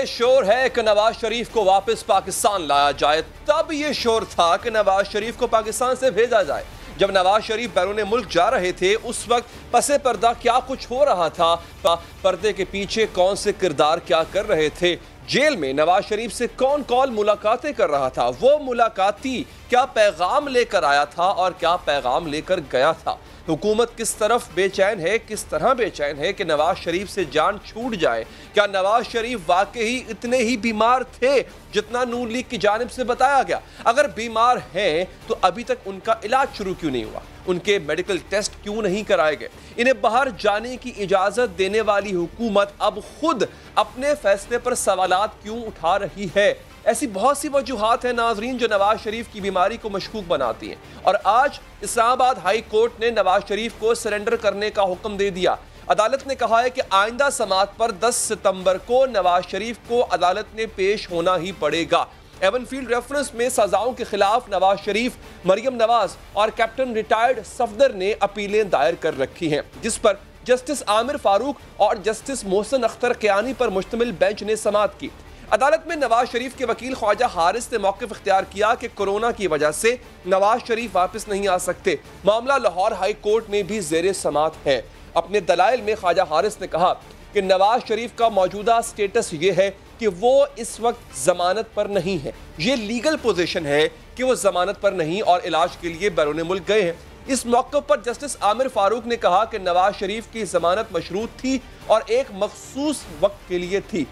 ये शोर है कि नवाज शरीफ को वापस पाकिस्तान लाया जाए, तब ये शोर था कि नवाज शरीफ को पाकिस्तान से भेजा जाए। जब नवाज शरीफ बैरून मुल्क जा रहे थे उस वक्त पसे पर्दा क्या कुछ हो रहा था, पर्दे के पीछे कौन से किरदार क्या कर रहे थे, जेल में नवाज शरीफ से कौन कौन मुलाकातें कर रहा था, वो मुलाकाती क्या पैगाम लेकर आया था और क्या पैगाम लेकर गया था, हुकूमत किस तरफ बेचैन है, किस तरह बेचैन है कि नवाज शरीफ से जान छूट जाए। क्या नवाज शरीफ वाकई इतने ही बीमार थे जितना नून लीग की जानिब से बताया गया? अगर बीमार हैं तो अभी तक उनका इलाज शुरू क्यों नहीं हुआ, उनके मेडिकल टेस्ट क्यों नहीं कराए गए? इन्हें बाहर जाने की इजाजत देने वाली हुकूमत अब खुद अपने फैसले पर सवालात क्यों उठा रही है? ऐसी बहुत सी वजूहात हैं नाजरीन जो नवाज शरीफ की बीमारी को मशकूक बनाती हैं। और आज इस्लामाबाद हाई कोर्ट ने नवाज शरीफ को सरेंडर करने का हुक्म दे दिया। अदालत ने कहा है कि आइंदा समाअत पर 10 सितंबर को नवाज शरीफ को अदालत में पेश होना ही पड़ेगा। एवनफील्ड रेफरेंस में सजाओं के खिलाफ नवाज शरीफ, मरियम नवाज और कैप्टन रिटायर्ड सफदर ने अपीलें दायर कर रखी हैं, जिस पर जस्टिस आमिर फारूक और जस्टिस मोहसिन अख्तर कियानी पर मुश्तमिल बेंच ने समाअत की। अदालत में नवाज शरीफ के वकील ख्वाजा हारिस ने मौक़िफ़ इख्तियार किया कि कोरोना की वजह से नवाज शरीफ वापस नहीं आ सकते। मामला लाहौर हाई कोर्ट में भी ज़ेरे समाअत है। अपने दलाइल में ख्वाजा हारिस ने कहा कि नवाज शरीफ का मौजूदा स्टेटस ये है कि वो इस वक्त जमानत पर नहीं है। ये लीगल पोजीशन है कि वो जमानत पर नहीं और इलाज के लिए बैरून मुल्क गए हैं। इस मौके पर जस्टिस आमिर फारूक ने कहा कि नवाज शरीफ की जमानत मशरूत थी और एक मखसूस वक्त के लिए थी।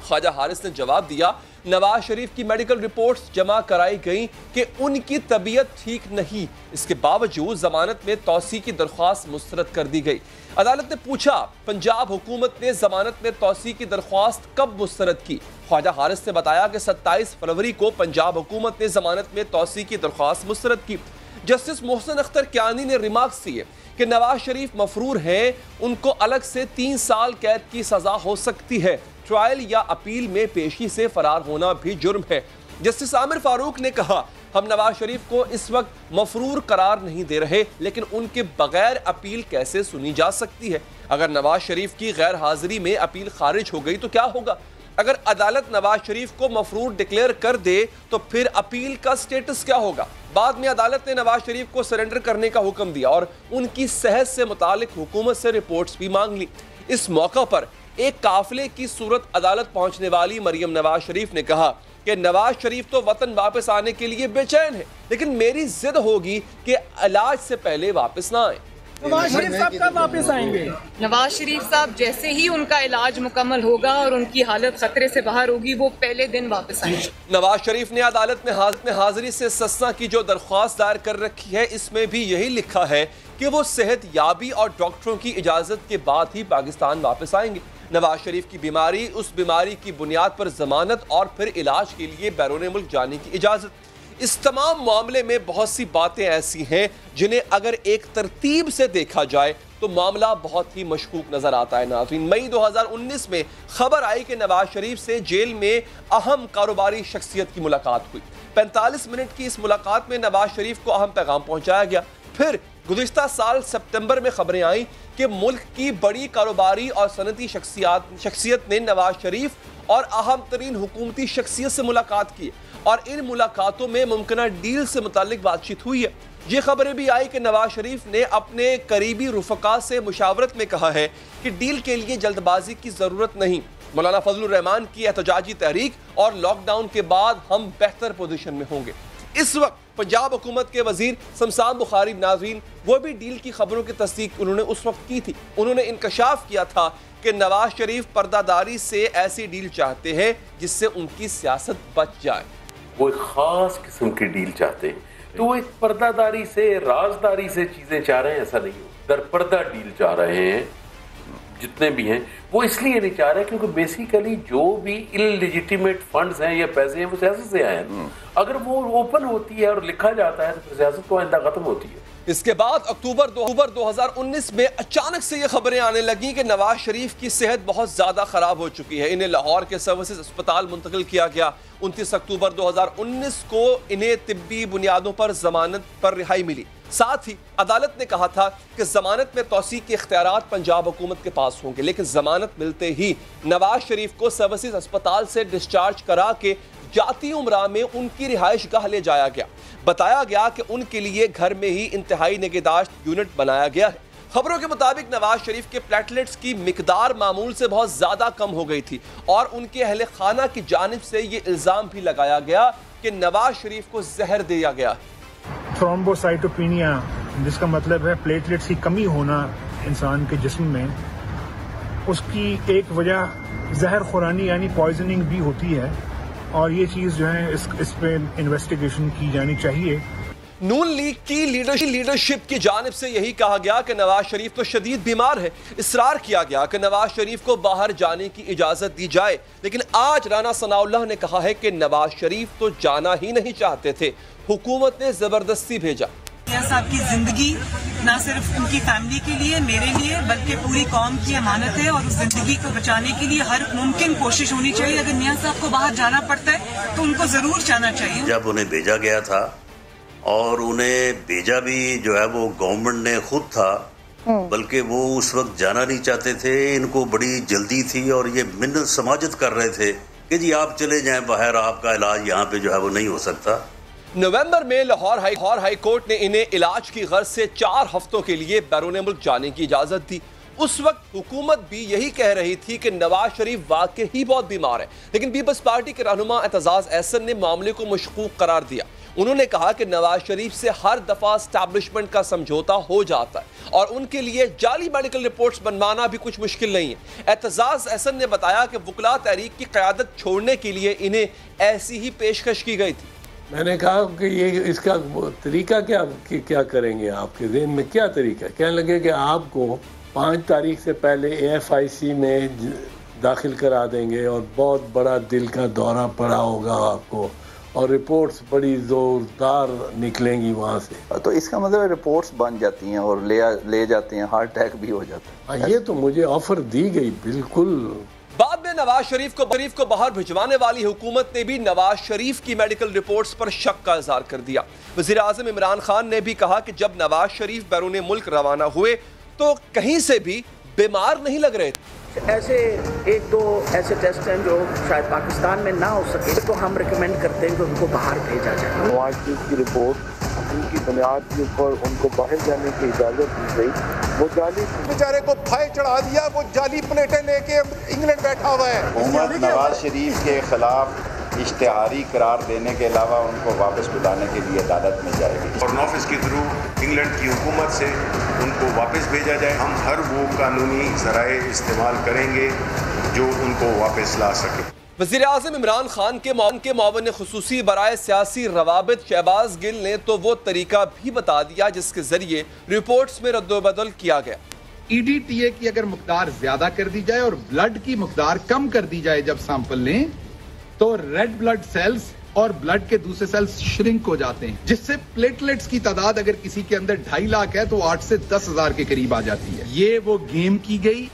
ख्वाजा हारिस ने जवाब दिया, नवाज शरीफ की मेडिकल रिपोर्ट्स जमा कराई गई कि उनकी तबीयत ठीक नहीं, इसके बावजूद जमानत में तौसी की दरख्वास्त मुस्तरद कर दी गई। अदालत ने पूछा, पंजाब हुकूमत ने जमानत में तौसी की दरख्वास्त कब मुस्तरद की? ख्वाजा हारिस ने बताया कि 27 फरवरी को पंजाब हुकूमत ने जमानत में तौसी की दरख्वास्त मुस्तरद की। जस्टिस मोहसिन अख्तर कियानी ने रिमार्क्स दिए कि नवाज शरीफ मफरूर हैं, उनको अलग से 3 साल कैद की सजा हो सकती है। ट्रायल या अपील में पेशी से फरार होना भी जुर्म है। जस्टिस आमिर फारूक ने कहा, हम नवाज शरीफ को इस वक्त मफरूर करार नहीं दे रहे, लेकिन उनके बगैर अपील कैसे सुनी जा सकती है? अगर नवाज शरीफ की गैर हाजिरी में अपील खारिज हो गई तो क्या होगा? अगर अदालत नवाज शरीफ को मफरूर डिक्लेयर कर दे तो फिर अपील का स्टेटस क्या होगा? बाद में अदालत ने नवाज शरीफ को सरेंडर करने का हुक्म दिया और उनकी सेहत से मुतालिक हुकूमत से रिपोर्ट्स भी मांग ली। इस मौका पर एक काफिले की सूरत अदालत पहुंचने वाली मरियम नवाज शरीफ ने कहा कि नवाज शरीफ तो वतन वापस आने के लिए बेचैन है, लेकिन मेरी जिद होगी कि इलाज से पहले वापस ना आए। नवाज शरीफ साहब कब वापस आएंगे? नवाज शरीफ साहब जैसे ही उनका इलाज मुकम्मल होगा और उनकी हालत खतरे से बाहर होगी, वो पहले दिन वापस आएंगे। नवाज शरीफ ने अदालत में हाजिरी से सस्ता की जो दरख्वास्त दायर कर रखी है, इसमें भी यही लिखा है कि वो सेहत याबी और डॉक्टरों की इजाजत के बाद ही पाकिस्तान वापस आएंगे। नवाज शरीफ की बीमारी, उस बीमारी की बुनियाद पर जमानत और फिर इलाज के लिए बैरून मुल्क जाने की इजाजत, इस तमाम मामले में बहुत सी बातें ऐसी हैं जिन्हें अगर एक तरतीब से देखा जाए तो मामला बहुत ही मशकूक नजर आता है। नाज़रीन, मई 2019 में खबर आई कि नवाज शरीफ से जेल में अहम कारोबारी शख्सियत की मुलाकात हुई। 45 मिनट की इस मुलाकात में नवाज शरीफ को अहम पैगाम पहुंचाया गया। फिर गुज़िश्ता साल सितंबर में खबरें आई कि मुल्क की बड़ी कारोबारी और सनती शख्सियत ने नवाज शरीफ और अहम तरीन हुकूमती शख्सियत से मुलाकात की और इन मुलाकातों में मुमकिना डील से मुतालिक बातचीत हुई है। ये खबरें भी आई कि नवाज शरीफ ने अपने करीबी रुफ़का से मुशावरत में कहा है कि डील के लिए जल्दबाजी की ज़रूरत नहीं, मौलाना फजलुर रहमान की एहतजाजी तहरीक और लॉकडाउन के बाद हम बेहतर पोजीशन में होंगे। इस वक्त पंजाब हुकूमत के वजीर शमशाद बुखारी, नाज़रीन, वो भी डील की खबरों की तस्दीक उन्होंने उस वक्त की थी। उन्होंने इंकशाफ किया था कि नवाज शरीफ पर्दादारी से ऐसी डील चाहते हैं जिससे उनकी सियासत बच जाए। वो एक खास किस्म की डील चाहते हैं, तो वो एक पर्दादारी से, राजदारी से चीजें चाह रहे हैं, ऐसा नहीं हो। दरपर्दा डील चाह रहे हैं, जितने भी हैं वो इसलिए नहीं चाह रहे क्योंकि बेसिकली जो भी इललिजिटिमेट फंड्स हैं या पैसे हैं वो सियासत से आए हैं। अगर वो ओपन होती है और लिखा जाता है तो फिर सियासत तो आइंदा खत्म होती है। इसके बाद अक्टूबर 2019 में अचानक से ये खबरें आने लगी कि नवाज शरीफ की सेहत बहुत ज़्यादा ख़राब हो चुकी है। इन्हें लाहौर के सर्विसेज अस्पताल मुंतकिल किया गया। 29 अक्टूबर 2019 को इन्हें तिब्बी बुनियादों पर जमानत पर रिहाई मिली। साथ ही अदालत ने कहा था कि जमानत में तौसीक़ के इख्तियारात पंजाब हुकूमत के पास होंगे, लेकिन जमानत मिलते ही नवाज शरीफ को सर्विसेज अस्पताल से डिस्चार्ज करा के जाती उम्रा में उनकी रिहाइश गाह ले जाया गया। बताया गया कि उनके लिए घर में ही इंतहाई निगहदाश्त यूनिट बनाया गया है। खबरों के मुताबिक नवाज शरीफ के प्लेटलेट्स की मिकदार मामूल से बहुत ज्यादा कम हो गई थी और उनके अहले खाना की जानिब से ये इल्जाम भी लगाया गया कि नवाज शरीफ को जहर दिया गया। थ्रोम्बोसाइटोपेनिया, जिसका मतलब है प्लेटलेट्स की कमी होना इंसान के जिस्म में, उसकी एक वजह जहर खुरानी यानी पॉइजनिंग भी होती है और ये चीज़ जो है इस पे इन्वेस्टिगेशन की जानी चाहिए। नून लीग की लीडरशिप की जानिब से यही कहा गया कि नवाज शरीफ तो शदीद बीमार है। इसरार किया गया कि नवाज शरीफ को बाहर जाने की इजाजत दी जाए, लेकिन आज राना सनाउल्लाह ने कहा है कि नवाज शरीफ तो जाना ही नहीं चाहते थे, हुकूमत ने जबरदस्ती भेजा। मियां साहब की जिंदगी न सिर्फ उनकी फैमिली के लिए, मेरे लिए, बल्कि पूरी कौम की अमानत है और उस जिंदगी को बचाने के लिए हर मुमकिन कोशिश होनी चाहिए। अगर मियां साहब को बाहर जाना पड़ता है तो उनको जरूर जाना चाहिए। जब उन्हें भेजा गया था और उन्हें भेजा भी जो है वो गवर्नमेंट ने खुद था, बल्कि वो उस वक्त जाना नहीं चाहते थे, इनको बड़ी जल्दी थी और ये मिन्नत समाजत कर रहे थे कि जी आप चले जाएं बाहर, आपका इलाज यहाँ पे जो है वो नहीं हो सकता। नवंबर में लाहौर हाई कोर्ट ने इन्हें इलाज की गर्ज से 4 हफ्तों के लिए बैरून मुल्क जाने की इजाजत दी। उस वक्त हुकूमत भी यही कह रही थी कि नवाज शरीफ वाकई ही बहुत बीमार है, लेकिन पीपल्स पार्टी के रहनुमा एतजाज एहसन ने मामले को मशकूक करार दिया। उन्होंने कहा कि नवाज शरीफ से हर दफा एस्टैब्लिशमेंट का समझौता हो जाता है और उनके लिए जाली मेडिकल रिपोर्ट्स बनवाना भी कुछ मुश्किल नहीं है। एतजाज एहसन ने बताया कि वकला तहरीक की क़यादत छोड़ने के लिए इन्हें ऐसी ही पेशकश की गई थी। मैंने कहा कि ये इसका तरीका क्या करेंगे, आपके ज़हन में क्या तरीका? कहने लगे कि आपको 5 तारीख से पहले AFIC में दाखिल करा देंगे और बहुत बड़ा दिल का दौरा पड़ा होगा आपको और रिपोर्ट्स बड़ी ज़ोरदार निकलेंगी वहाँ से। तो इसका मतलब रिपोर्ट्स बन जाती हैं और ले जाते हैं, हार्ट अटैक भी हो जाता है। ये तो मुझे ऑफर दी गई बिल्कुल। बाद में नवाज शरीफ को बाहर भिजवाने वाली हुकूमत ने भी नवाज शरीफ की मेडिकल रिपोर्ट्स पर शक का इजहार कर दिया। वज़ीर आज़म इमरान खान ने भी कहा कि जब नवाज शरीफ बैरून मुल्क रवाना हुए तो कहीं से भी बीमार नहीं लग रहे थे। ऐसे 1-2 ऐसे टेस्ट हैं जो शायद पाकिस्तान में ना हो सके, तो हम रिकमेंड करते हैं कि उनको बाहर भेजा जाए। नवाज शरीफ की रिपोर्ट उनकी बुनियाद के ऊपर उनको बाहर जाने की इजाज़त दी गई। वो जाली बेचारे को फाय चढ़ा दिया, वो जाली प्लेटें लेके इंग्लैंड बैठा हुआ है। हुकूमत नवाज शरीफ के खिलाफ इश्तिहारी करार देने के अलावा उनको वापस बुलाने के लिए अदालत में जाएगी और ऑफिस के थ्रू इंग्लैंड की हुकूमत से उनको वापस भेजा जाए। हम हर वो कानूनी ज़राए इस्तेमाल करेंगे जो उनको वापस ला सके। वज़ीर आज़म इमरान खान के मुआविन खुसूसी बराए सियासी रवाबित शहबाज गिल ने तो वो तरीका भी बता दिया जिसके जरिए रिपोर्ट्स में रद्दोबदल किया गया। EDTA की अगर मुकदार ज्यादा कर दी जाए और ब्लड की मुकदार कम कर दी जाए जब सैंपल लें, तो रेड ब्लड सेल्स और ब्लड के दूसरे सेल्स श्रिंक हो जाते हैं, जिससे प्लेटलेट्स की तादाद अगर किसी के अंदर 2.5 लाख है तो 8 से 10 हजार के करीब आ जाती है। ये वो गेम की गई।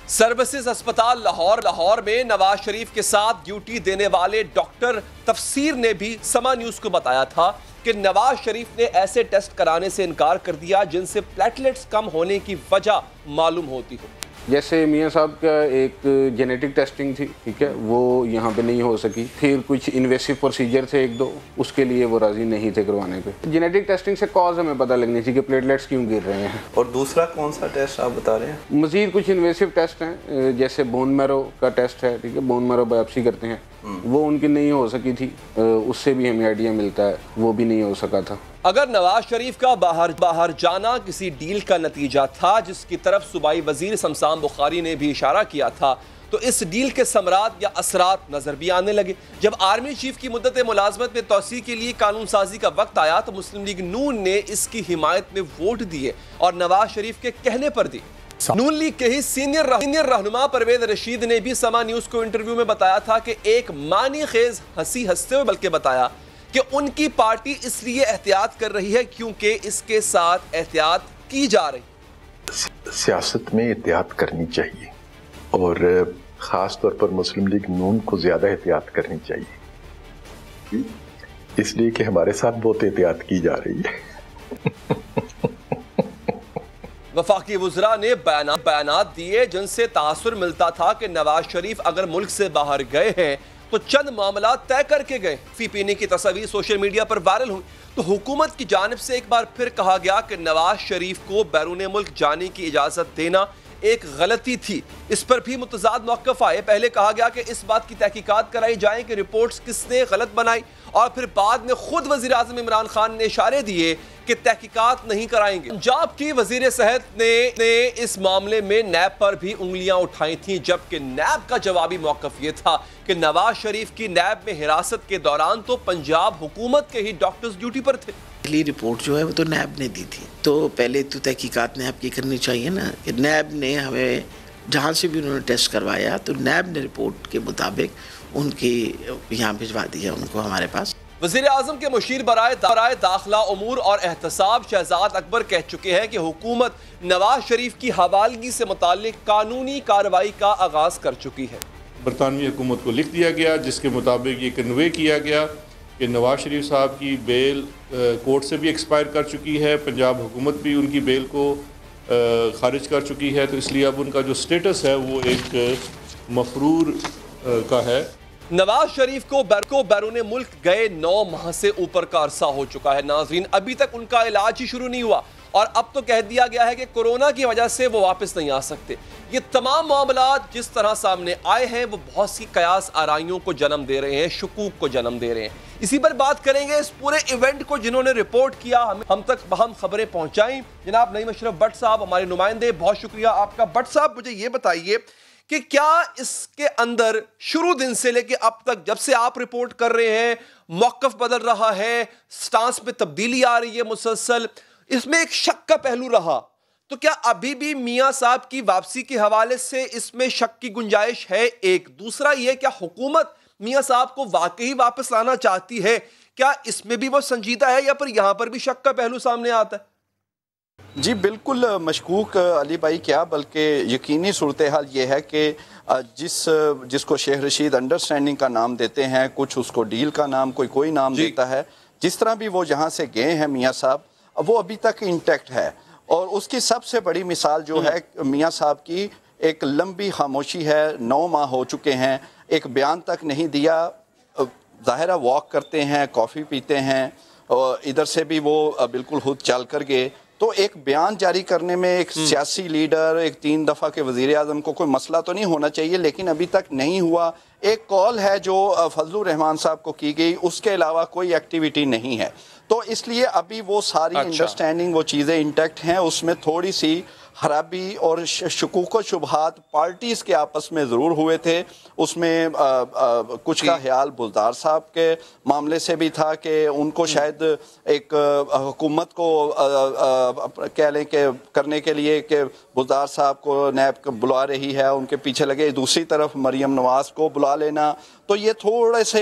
सर्विसेज अस्पताल लाहौर में नवाज शरीफ के साथ ड्यूटी देने वाले डॉक्टर तफसीर ने भी समा न्यूज को बताया था कि नवाज शरीफ ने ऐसे टेस्ट कराने से इनकार कर दिया जिनसे प्लेटलेट्स कम होने की वजह मालूम होती हो। जैसे मियां साहब का एक जेनेटिक टेस्टिंग थी, ठीक है, वो यहाँ पे नहीं हो सकी। फिर कुछ इन्वेसिव प्रोसीजर थे 1-2, उसके लिए वो राजी नहीं थे करवाने पे। जेनेटिक टेस्टिंग से कॉज हमें पता लगनी थी कि प्लेटलेट्स क्यों गिर रहे हैं। और दूसरा कौन सा टेस्ट आप बता रहे हैं? मजीद कुछ इन्वेसिव टेस्ट हैं, जैसे बोन मैरो का टेस्ट है, ठीक है, बोन मैरो बायोप्सी करते हैं, वो उनकी नहीं हो सकी थी, उससे भी हमें आइडिया मिलता है, वो भी नहीं हो सका था। अगर नवाज शरीफ का बाहर जाना किसी डील का नतीजा था जिसकी तरफ सूबाई वजीर शमशान बुखारी ने भी इशारा किया था, तो इस डील के समरात या असरात नजर भी आने लगे। जब आर्मी चीफ की मुद्दत मुलाजमत में तोसी के लिए कानून साजी का वक्त आया तो मुस्लिम लीग नून ने इसकी हिमायत में वोट दिए और नवाज शरीफ के कहने पर दिए। नून लीग के ही सीनियर रहनुमा परवेज रशीद ने भी समा न्यूज को इंटरव्यू में बताया था कि एक मानी खेज हंसी हंसते हुए बल्कि बताया कि उनकी पार्टी इसलिए एहतियात कर रही है क्योंकि इसके साथ एहतियात की जा रही। सियासत में एहतियात करनी चाहिए और ख़ास तौर पर मुस्लिम लीग नून को ज़्यादा एहतियात करनी चाहिए, इसलिए कि हमारे साथ बहुत एहतियात की जा रही है। वफाकी वुज़रा ने बयानात दिए जिनसे तासुर मिलता था कि नवाज शरीफ अगर मुल्क से बाहर गए हैं तो चंद मामला तय करके गए। फी पीने की तस्वीर सोशल मीडिया पर वायरल हुई तो हुकूमत की जानिब से एक बार फिर कहा गया कि नवाज शरीफ को बैरून मुल्क जाने की इजाज़त देना एक गलती थी। इस पर भी मुतज़ाद मौक़िफ़ आए। पहले कहा गया कि इस बात की तहकीकात कराई जाए कि रिपोर्ट्स किसने गलत बनाई, और फिर बाद में खुद वज़ीर आज़म इमरान खान ने इशारे दिए कि तहकीकात नहीं कराएंगे। पंजाब की वज़ीर सेहत ने इस मामले में नैब पर भी उंगलियां उठाई थी, जबकि नैब का जवाबी मौक़िफ़ ये था कि नवाज शरीफ की नैब में हिरासत के दौरान तो पंजाब हुकूमत के ही डॉक्टर्स ड्यूटी पर थे। पहली रिपोर्ट जो है वो तो नैब ने दी थी, तो पहले तो तहकीकात नैब की करनी चाहिए ना कि नैब ने हमें जहाँ से भी उन्होंने टेस्ट करवाया तो नैब ने रिपोर्ट के मुताबिक उनकी यहाँ भिजवा दी है उनको हमारे पास। वज़ीर आज़म के मुशीर बराए दाखिला उमूर और एहतसाब शहजाद अकबर कह चुके हैं कि हुकूमत नवाज शरीफ की हवालगी से मुताल्लिक कानूनी कार्रवाई का आगाज़ कर चुकी है। बरतानवी हुकूमत को लिख दिया गया जिसके मुताबिक ये कन्वे किया गया कि नवाज शरीफ साहब की बेल कोर्ट से भी एक्सपायर कर चुकी है, पंजाब हुकूमत भी उनकी बेल को खारिज कर चुकी है, तो इसलिए अब उनका जो स्टेटस है वो एक मफरूर का है। नवाज शरीफ को बैरून मुल्क गए 9 माह से ऊपर का अरसा हो चुका है। नाज़रीन, अभी तक उनका इलाज ही शुरू नहीं हुआ और अब तो कह दिया गया है कि कोरोना की वजह से वो वापस नहीं आ सकते। ये तमाम मामला जिस तरह सामने आए हैं वो बहुत सी कयास आराइयों को जन्म दे रहे हैं, शुकूक को जन्म दे रहे हैं। इसी पर बात करेंगे इस पूरे इवेंट को जिन्होंने रिपोर्ट किया, हम तक अहम खबरें पहुंचाई। जनाब नईम अशरफ भट्ट साहब हमारे नुमाइंदे, बहुत शुक्रिया आपका। भट्ट साहब, मुझे ये बताइए कि क्या इसके अंदर शुरू दिन से लेके अब तक जब से आप रिपोर्ट कर रहे हैं मौक़िफ़ बदल रहा है, स्टांस में तब्दीली आ रही है मुसलसल, इसमें एक शक का पहलू रहा, तो क्या अभी भी मियां साहब की वापसी के हवाले से इसमें शक की गुंजाइश है? एक दूसरा ये, क्या हुकूमत मियां साहब को वाकई वापस लाना चाहती है? क्या इसमें भी वो संजीदा है या पर यहां पर भी शक का पहलू सामने आता है? जी बिल्कुल मशकूक अली भाई, क्या बल्कि यकीनी सूरत हाल ये है कि जिसको शेख रशीद अंडरस्टैंडिंग का नाम देते हैं, कुछ उसको डील का नाम कोई नाम देता है, जिस तरह भी वो जहाँ से गए हैं मियां साहब, वो अभी तक इंटैक्ट है। और उसकी सबसे बड़ी मिसाल जो है मियां साहब की एक लंबी खामोशी है। 9 माह हो चुके हैं, एक बयान तक नहीं दिया। ज़ाहिरा वॉक करते हैं, कॉफ़ी पीते हैं, और इधर से भी वो बिल्कुल खुद चल कर गए। तो एक बयान जारी करने में एक सियासी लीडर, एक 3 दफ़ा के वज़ीर आज़म को कोई मसला तो नहीं होना चाहिए, लेकिन अभी तक नहीं हुआ। एक कॉल है जो फजलुर रहमान साहब को की गई, उसके अलावा कोई एक्टिविटी नहीं है। तो इसलिए अभी वो सारी अंडरस्टैंडिंग, वो चीज़ें इंटैक्ट हैं। उसमें थोड़ी सी खराबी और शुकूक शुबहात पार्टीज़ के आपस में ज़रूर हुए थे। उसमें कुछ का ख्याल बुलदार साहब के मामले से भी था कि उनको शायद एक हुकूमत को कह लें कि करने के लिए कि बुलदार साहब को नैब बुला रही है, उनके पीछे लगे। दूसरी तरफ मरियम नवाज़ को बुला लेना, तो ये थोड़े से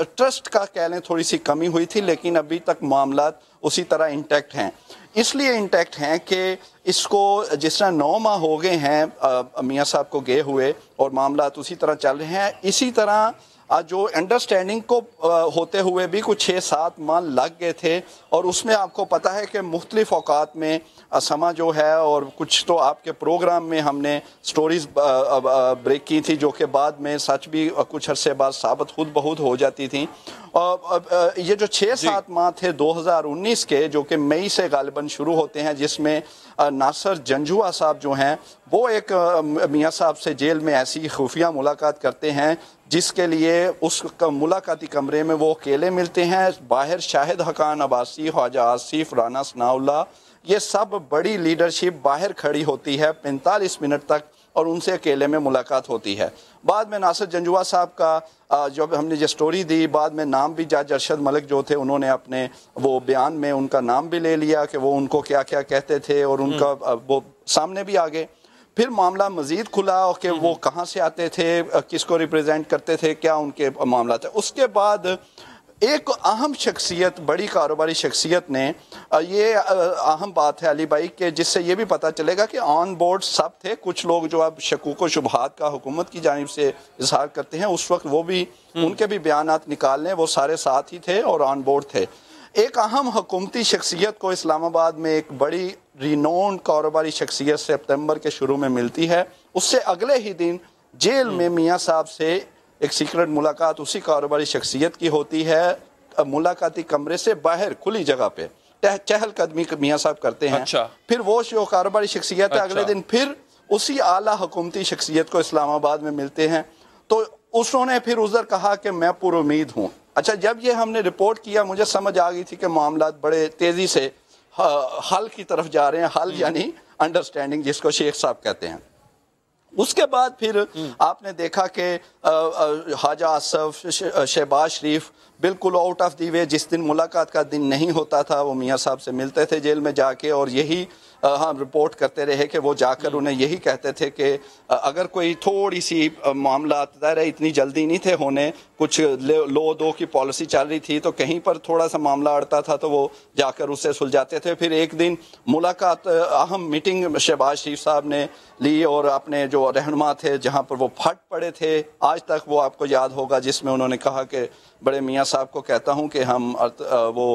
ट्रस्ट का कह लें थोड़ी सी कमी हुई थी, लेकिन अभी तक मामला उसी तरह इंटैक्ट हैं। इसलिए इंटैक्ट हैं कि इसको जिस तरह 9 माह हो गए हैं मियां साहब को गए हुए और मामला उसी तरह चल रहे हैं, इसी तरह जो अंडरस्टैंडिंग को होते हुए भी कुछ 6-7 माह लग गए थे। और उसमें आपको पता है कि मुख्तलिफ औकात में समा जो है, और कुछ तो आपके प्रोग्राम में हमने स्टोरीज ब्रेक की थी जो कि बाद में सच भी कुछ अरसे बाद साबित खुद बहुत हो जाती थी। और ये जो 6-7 माह थे 2019 के, जो कि मई से गालिबन शुरू होते हैं, जिसमें नासिर जंजुआ साहब जो हैं वो एक मियां साहब से जेल में ऐसी खुफिया मुलाकात करते हैं जिसके लिए उस मुलाकाती कमरे में वो अकेले मिलते हैं। बाहर शाहिद हकान अब्बासी, ख्वाजा आसिफ, राना सनाउल्लाह, ये सब बड़ी लीडरशिप बाहर खड़ी होती है 45 मिनट तक और उनसे अकेले में मुलाकात होती है। बाद में नासिर जंजुआ साहब का जब हमने ये स्टोरी दी, बाद में नाम भी जज अरशद मलिक जो थे उन्होंने अपने वो बयान में उनका नाम भी ले लिया कि वो उनको क्या क्या कहते थे, और उनका वो सामने भी आ गए। फिर मामला मज़ीद खुला कि वो कहाँ से आते थे, किसको रिप्रेजेंट करते थे, क्या उनके मामला थे। उसके बाद एक अहम शख्सियत, बड़ी कारोबारी शख्सियत ने ये अहम बात है अली भाई कि जिससे ये भी पता चलेगा कि ऑन बोर्ड सब थे। कुछ लोग जो अब शकूक व शुबहात का हुकूमत की जानिब से इजहार करते हैं, उस वक्त वो भी उनके भी बयानात निकाल लें, वो सारे साथ ही थे और ऑन बोर्ड थे। एक अहम हुकूमती शख्सियत को इस्लामाबाद में एक बड़ी रिनोन कारोबारी शख्सियत सितंबर के शुरू में मिलती है। उससे अगले ही दिन जेल में मियाँ साहब से एक सीक्रेट मुलाकात उसी कारोबारी शख्सियत की होती है। मुलाकाती कमरे से बाहर खुली जगह पे चहलकदमी मियाँ साहब करते हैं। अच्छा। फिर वो जो कारोबारी शख्सियत है अगले दिन फिर उसी आला हुकूमती शख्सियत को इस्लामाबाद में मिलते हैं। तो उसने फिर उधर कहा कि मैं पुरुमीद हूँ। अच्छा, जब ये हमने रिपोर्ट किया मुझे समझ आ गई थी कि मामला बड़े तेज़ी से हल की तरफ जा रहे हैं। हल यानी अंडरस्टैंडिंग, जिसको शेख साहब कहते हैं। उसके बाद फिर आपने देखा कि ख्वाजा आसफ, शहबाज शरीफ बिल्कुल आउट ऑफ दी वे, जिस दिन मुलाकात का दिन नहीं होता था वो मियाँ साहब से मिलते थे जेल में जाके, और यही हम रिपोर्ट करते रहे कि वो जाकर उन्हें यही कहते थे कि अगर कोई थोड़ी सी मामला ज़ाहिर है इतनी जल्दी नहीं थे होने, कुछ लो दो की पॉलिसी चल रही थी, तो कहीं पर थोड़ा सा मामला अड़ता था तो वो जाकर उससे सुलझाते थे। फिर एक दिन मुलाकात, अहम मीटिंग शहबाज शरीफ साहब ने ली और अपने जो रहनुमा थे जहाँ पर वो फट पड़े थे आज तक, वो आपको याद होगा, जिसमें उन्होंने कहा कि बड़े मियाँ साहब को कहता हूँ कि हम वो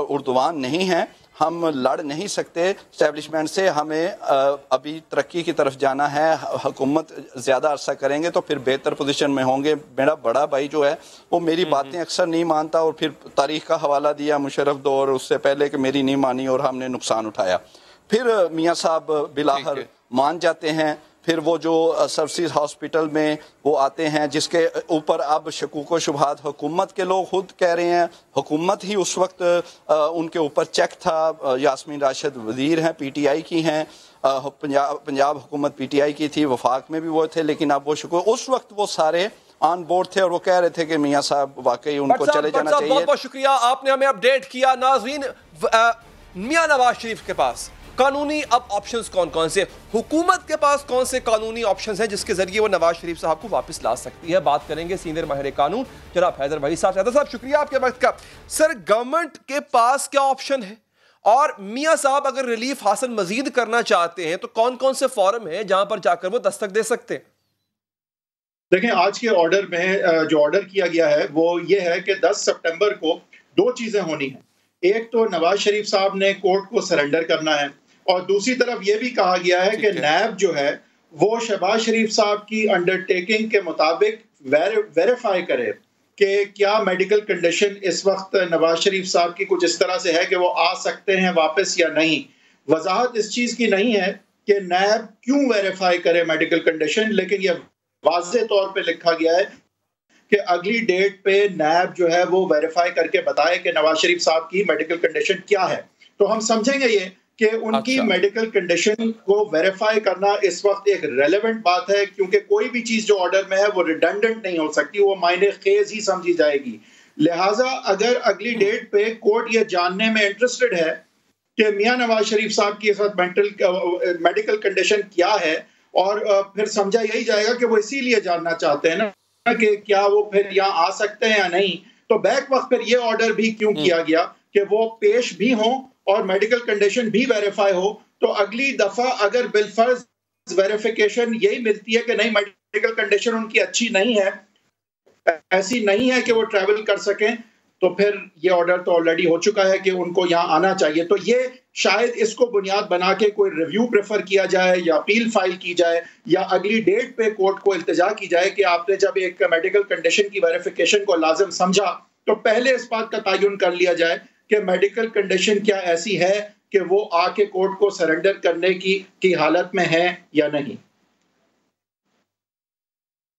उर्दुवान नहीं हैं, हम लड़ नहीं सकते इस्टेब्लिशमेंट से, हमें अभी तरक्की की तरफ जाना है, हुकूमत ज़्यादा अरसा करेंगे तो फिर बेहतर पोजीशन में होंगे। मेरा बड़ा भाई जो है वो मेरी बातें अक्सर नहीं मानता, और फिर तारीख़ का हवाला दिया मुशर्रफ दौर उससे पहले कि मेरी नहीं मानी और हमने नुकसान उठाया। फिर मियाँ साहब बिलाहर मान जाते हैं। फिर वो जो सर्विस हॉस्पिटल में वो आते हैं, जिसके ऊपर अब शकूक व शुबहात हुकूमत के लोग खुद कह रहे हैं, हुकूमत ही उस वक्त उनके ऊपर चेक था। यास्मीन राशिद वज़ीर हैं, PTI की हैं, पंजाब हुकूमत PTI की थी, वफाक में भी वो थे, लेकिन अब वो शकूक, उस वक्त वो सारे ऑन बोर्ड थे और वो कह रहे थे कि मियाँ साहब वाकई उनको चले जाना चाहिए। बहुत बहुत शुक्रिया, आपने हमें अपडेट किया। नाज़रीन, मियाँ नवाज शरीफ के पास कानूनी अब ऑप्शंस कौन कौन से, हुकूमत के पास कौन से कानूनी ऑप्शंस हैं जिसके जरिए वो नवाज शरीफ साहब को वापस ला सकती है, बात करेंगे सीनियर माहिर कानून जनाब हैदर वली साहब। हैदर साहब, शुक्रिया आपके वक्त का। सर, गवर्नमेंट के पास क्या ऑप्शन है, और मियाँ साहब अगर रिलीफ हासिल मजीद करना चाहते हैं तो कौन कौन से फॉरम है जहां पर जाकर वो दस्तक दे सकते हैं? देखें, आज के ऑर्डर में जो ऑर्डर किया गया है वो ये है कि 10 सितंबर को दो चीजें होनी है। एक तो नवाज शरीफ साहब ने कोर्ट को सरेंडर करना है, और दूसरी तरफ ये भी कहा गया है कि नैब जो है वो शहबाज शरीफ साहब की अंडरटेकिंग के मुताबिक वेरीफाई करे कि क्या मेडिकल कंडीशन इस वक्त नवाज शरीफ साहब की कुछ इस तरह से है कि वो आ सकते हैं वापस या नहीं। वजाहत इस चीज़ की नहीं है कि नैब क्यों वेरीफाई करे मेडिकल कंडीशन, लेकिन यह वाज़े तौर पे लिखा गया है कि अगली डेट पे नैब जो है वो वेरीफाई करके बताए कि नवाज शरीफ साहब की मेडिकल कंडीशन क्या है। तो हम समझेंगे ये कि उनकी मेडिकल कंडीशन को वेरीफाई करना इस वक्त एक रेलेवेंट बात है, क्योंकि कोई भी चीज जो ऑर्डर में है वो रिडंडेंट नहीं हो सकती, वो मायने खेज ही समझी जाएगी। लिहाजा अगर अगली डेट पे कोर्ट ये जानने में इंटरेस्टेड है कि मियां नवाज शरीफ साहब की इस वक्त मेडिकल कंडीशन क्या है, और फिर समझा यही जाएगा कि वो इसीलिए जानना चाहते हैं ना कि क्या वो फिर यहाँ आ सकते हैं या नहीं, तो बैक वक्त फिर ये ऑर्डर भी क्यों किया गया कि वो पेश भी हों और मेडिकल कंडीशन भी वेरीफाई हो। तो अगली दफा अगर बिलफर्ज वेरिफिकेशन यही मिलती है कि नहीं मेडिकल कंडीशन उनकी अच्छी नहीं है, ऐसी नहीं है कि वो ट्रैवल कर सकें, तो फिर ये ऑर्डर तो ऑलरेडी हो चुका है कि उनको यहाँ आना चाहिए। तो ये शायद इसको बुनियाद बना के कोई रिव्यू प्रेफर किया जाए या अपील फाइल की जाए, या अगली डेट पे कोर्ट को इल्तिजा की जाए कि आपने जब एक मेडिकल कंडीशन की वेरिफिकेशन को लाजिम समझा तो पहले इस बात का तयन कर लिया जाए कि मेडिकल कंडीशन क्या ऐसी है कि वो आके कोर्ट को सरेंडर करने की हालत में है या नहीं।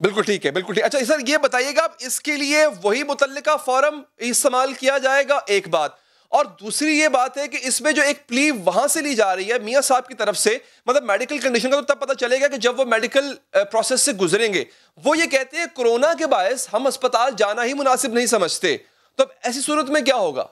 बिल्कुल ठीक है, बिल्कुल ठीक। अच्छा सर, ये बताइएगा आप, इसके लिए वही मुतल्लिका फॉरम इस्तेमाल किया जाएगा, एक बात, और दूसरी ये बात है कि इसमें जो एक प्ली वहां से ली जा रही है मियां साहब की तरफ से, मतलब मेडिकल कंडीशन का तो तब पता चलेगा कि जब वो मेडिकल प्रोसेस से गुजरेंगे। वो ये कहते हैं कोरोना के बायस हम अस्पताल जाना ही मुनासिब नहीं समझते, तो ऐसी सूरत में क्या होगा?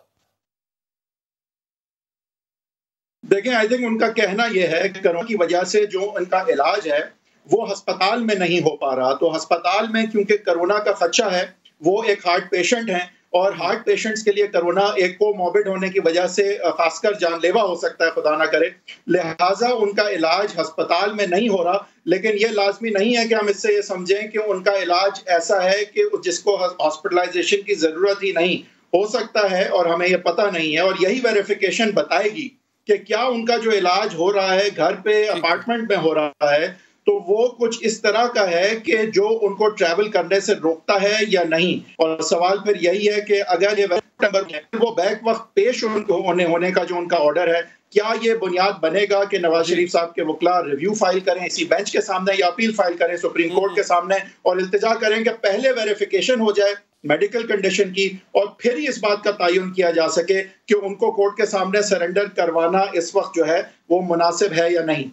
देखें, आई थिंक उनका कहना यह है कि कोरोना की वजह से जो उनका इलाज है वो अस्पताल में नहीं हो पा रहा, तो अस्पताल में क्योंकि कोरोना का खदशा है, वो एक हार्ट पेशेंट हैं और हार्ट पेशेंट्स के लिए कोरोना एक कोमॉर्बिड होने की वजह से खासकर जानलेवा हो सकता है, खुदा ना करे। लिहाजा उनका इलाज अस्पताल में नहीं हो रहा, लेकिन ये लाजमी नहीं है कि हम इससे ये समझें कि उनका इलाज ऐसा है कि जिसको हॉस्पिटलाइजेशन की ज़रूरत ही नहीं। हो सकता है और हमें ये पता नहीं है, और यही वेरिफिकेशन बताएगी कि क्या उनका जो इलाज हो रहा है घर पे अपार्टमेंट में हो रहा है तो वो कुछ इस तरह का है कि जो उनको ट्रैवल करने से रोकता है या नहीं। और सवाल फिर यही है कि अगर ये वो बैक वक्त पेश होने का जो उनका ऑर्डर है, क्या ये बुनियाद बनेगा कि नवाज शरीफ साहब के वकला रिव्यू फाइल करें इसी बेंच के सामने या अपील फाइल करें सुप्रीम कोर्ट के सामने और इल्तिजा करें कि पहले वेरिफिकेशन हो जाए मेडिकल कंडीशन की और फिर ही इस बात का तयन किया जा सके कि उनको कोर्ट के सामने सरेंडर करवाना इस वक्त जो है वो मुनासिब है या नहीं।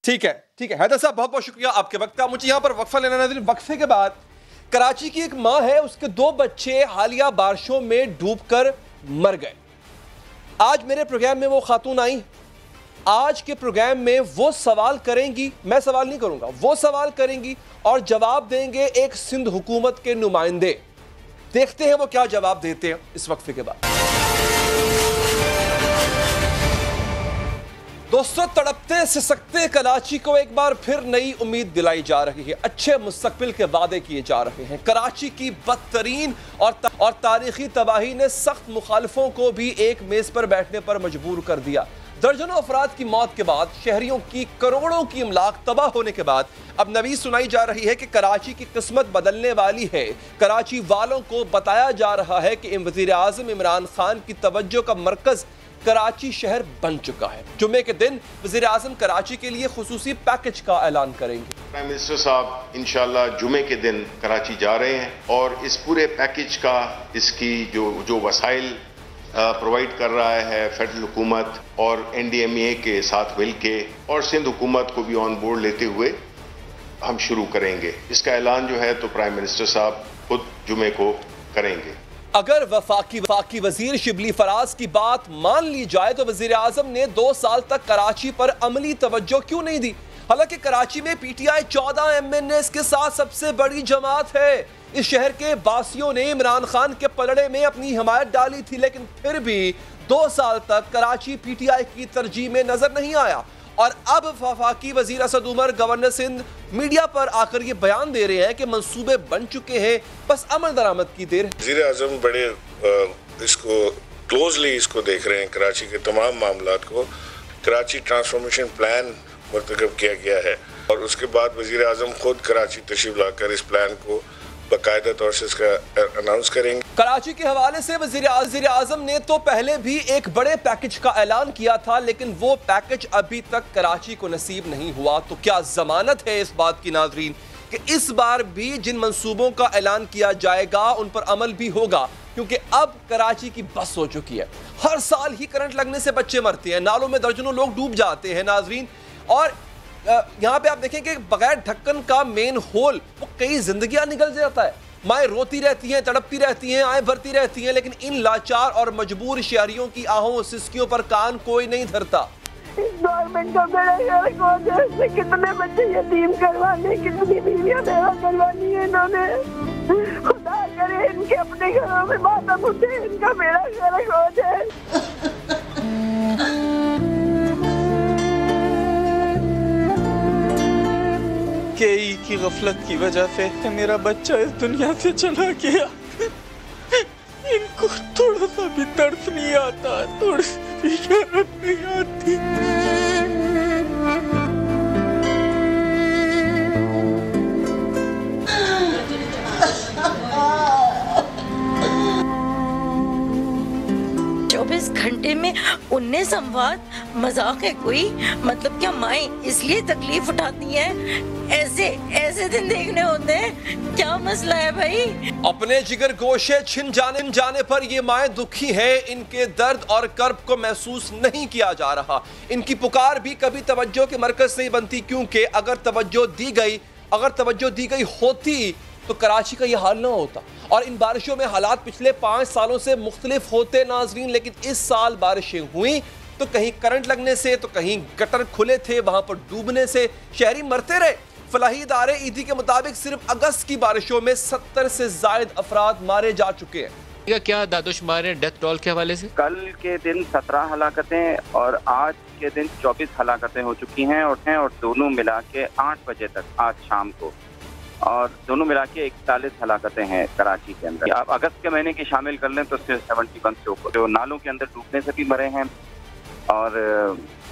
ठीक है हैदर साहब, बहुत बहुत शुक्रिया आपके वक्त का। मुझे यहाँ पर वक्फा लेना है। वक्फे के बाद कराची की एक माँ है, उसके 2 बच्चे हालिया बारिशों में डूबकर मर गए। आज मेरे प्रोग्राम में वो खातून आई, आज के प्रोग्राम में वो सवाल करेंगी, मैं सवाल नहीं करूंगा, वो सवाल करेंगी और जवाब देंगे एक सिंध हुकूमत के नुमाइंदे। देखते हैं वो क्या जवाब देते हैं इस वक्फे के बाद। दोस्तों, तड़पते सिसकते कराची को एक बार फिर नई उम्मीद दिलाई जा रही है। अच्छे मुस्तकबिल के वादे किए जा रहे हैं। कराची की बदतरीन और तारीखी तबाही ने सख्त मुखालिफों को भी एक मेज पर बैठने पर मजबूर कर दिया। दर्जनों अफराद की मौत के बाद, शहरियों की करोड़ों की इमलाक तबाह होने के बाद अब नवीद सुनाई जा रही है कि कराची की किस्मत बदलने वाली है। कराची वालों को बताया जा रहा है कि वज़ीर आज़म इमरान खान की तवज्जो का मरकज कराची शहर बन चुका है। जुम्मे के दिन वज़ीर आज़म कराची के लिए खुसूसी पैकेज का ऐलान करेंगे। प्राइम मिनिस्टर साहब इंशाल्लाह जुमे के दिन कराची जा रहे हैं और इस पूरे पैकेज का, इसकी जो वसाइल प्रोवाइड कर रहा है फेडरल हुकूमत और NDMA के साथ मिलके और सिंध हुकूमत को भी ऑन बोर्ड लेते हुए हम शुरू करेंगे। इसका ऐलान जो है तो प्राइम मिनिस्टर साहब खुद जुमे को करेंगे। अगर वफाकी वजीर शिबली फराज की बात मान ली जाए तो वजीर आजम ने 2 साल तक कराची पर अमली तवज्जो क्यों नहीं दी? हालांकि कराची में PTI 14 MNAs के साथ सबसे बड़ी जमात है। इस शहर के बासियों ने इमरान खान के पलड़े में अपनी हिमायत डाली थी, लेकिन फिर भी 2 साल तक कराची PTI की तरजीह में नजर नहीं आया। और अब वफाकी वजीर असद उमर गवर्नर सिंध मीडिया पर आकर ये बयान दे रहे हैं कि मंसूबे बन चुके हैं, बस अमल दरामद की देर है। वजीर आजम बड़े इसको क्लोजली इसको देख रहे हैं, कराची के तमाम मामलात को। कराची ट्रांसफॉर्मेशन प्लान मुर्तकब किया गया है और उसके बाद वजीर आजम खुद कराची तशरीफ लाकर इस प्लान को बाकायदा तौर से इसका अनाउंस करेंगे। कराची के हवाले से वज़ीर आज़म ने तो पहले भी एक बड़े पैकेज का ऐलान किया था, लेकिन वो पैकेज अभी तक कराची को नसीब नहीं हुआ। तो क्या जमानत है इस बात की नाज़रीन कि इस बार भी जिन मंसूबों का ऐलान किया जाएगा उन पर अमल भी होगा? क्योंकि अब कराची की बस हो चुकी है। हर साल ही करंट लगने से बच्चे मरते हैं, नालों में दर्जनों लोग डूब जाते हैं नाज़रीन। और यहाँ पे आप देखें कि बगैर ढक्कन का मेन होल वो कई जिंदगियां निकल जाता है। माएँ रोती रहती हैं, तड़पती रहती हैं, आएँ भरती रहती हैं, लेकिन इन लाचार और मजबूर शहरियों की आहों सिसकियों पर कान कोई नहीं धरता। गवर्नमेंट को कितने बच्चे यतीम करवाने, कितनी बीवियां बेवा करवानी है इन्होंने। खुदा करे इनके अपने घरों में मातम उठे, इनका बेड़ा गर्क हो जाए। केई की गफलत की वजह से मेरा बच्चा इस दुनिया से चला गया। इनको थोड़ा सा भी दर्द नहीं आता, थोड़ी सी भी शर्म नहीं आती। घंटे में 19 संवाद, मजाक है कोई? मतलब क्या माएँ इसलिए तकलीफ उठाती हैं? ऐसे दिन देखने होते हैं? क्या मसला है भाई? अपने जिगर गोशे छिन जाने पर ये माएँ दुखी है। इनके दर्द और कर्ब को महसूस नहीं किया जा रहा। इनकी पुकार भी कभी तवज्जो के मरकज नहीं बनती, क्योंकि अगर तवज्जो दी गई होती तो कराची का ये हाल ना होता। और इन बारिशों में हालात पिछले 5 सालों से मुख्तलिफ होते नाजरीन, लेकिन इस साल बारिशें हुई तो कहीं करंट लगने से, तो कहीं गटर खुले थे, वहां पर डूबने से शहरी मरते रहे। फलाही इदारे ईदी के मुताबिक सिर्फ अगस्त की बारिशों में 70 से जायद अफराद मारे जा चुके हैं। क्या दादोशुमार है डेथ टोल के हवाले से? कल के दिन 17 हलाकतें और आज के दिन 24 हलाकतें हो चुकी हैं और दोनों मिला के 8 बजे तक आज शाम को, और दोनों मिला के 41 हलाकतें हैं कराची के अंदर। आप अगस्त के महीने की शामिल कर लें तो सिर्फ 71 से ऊपर जो नालों के अंदर डूबने से भी मरे हैं और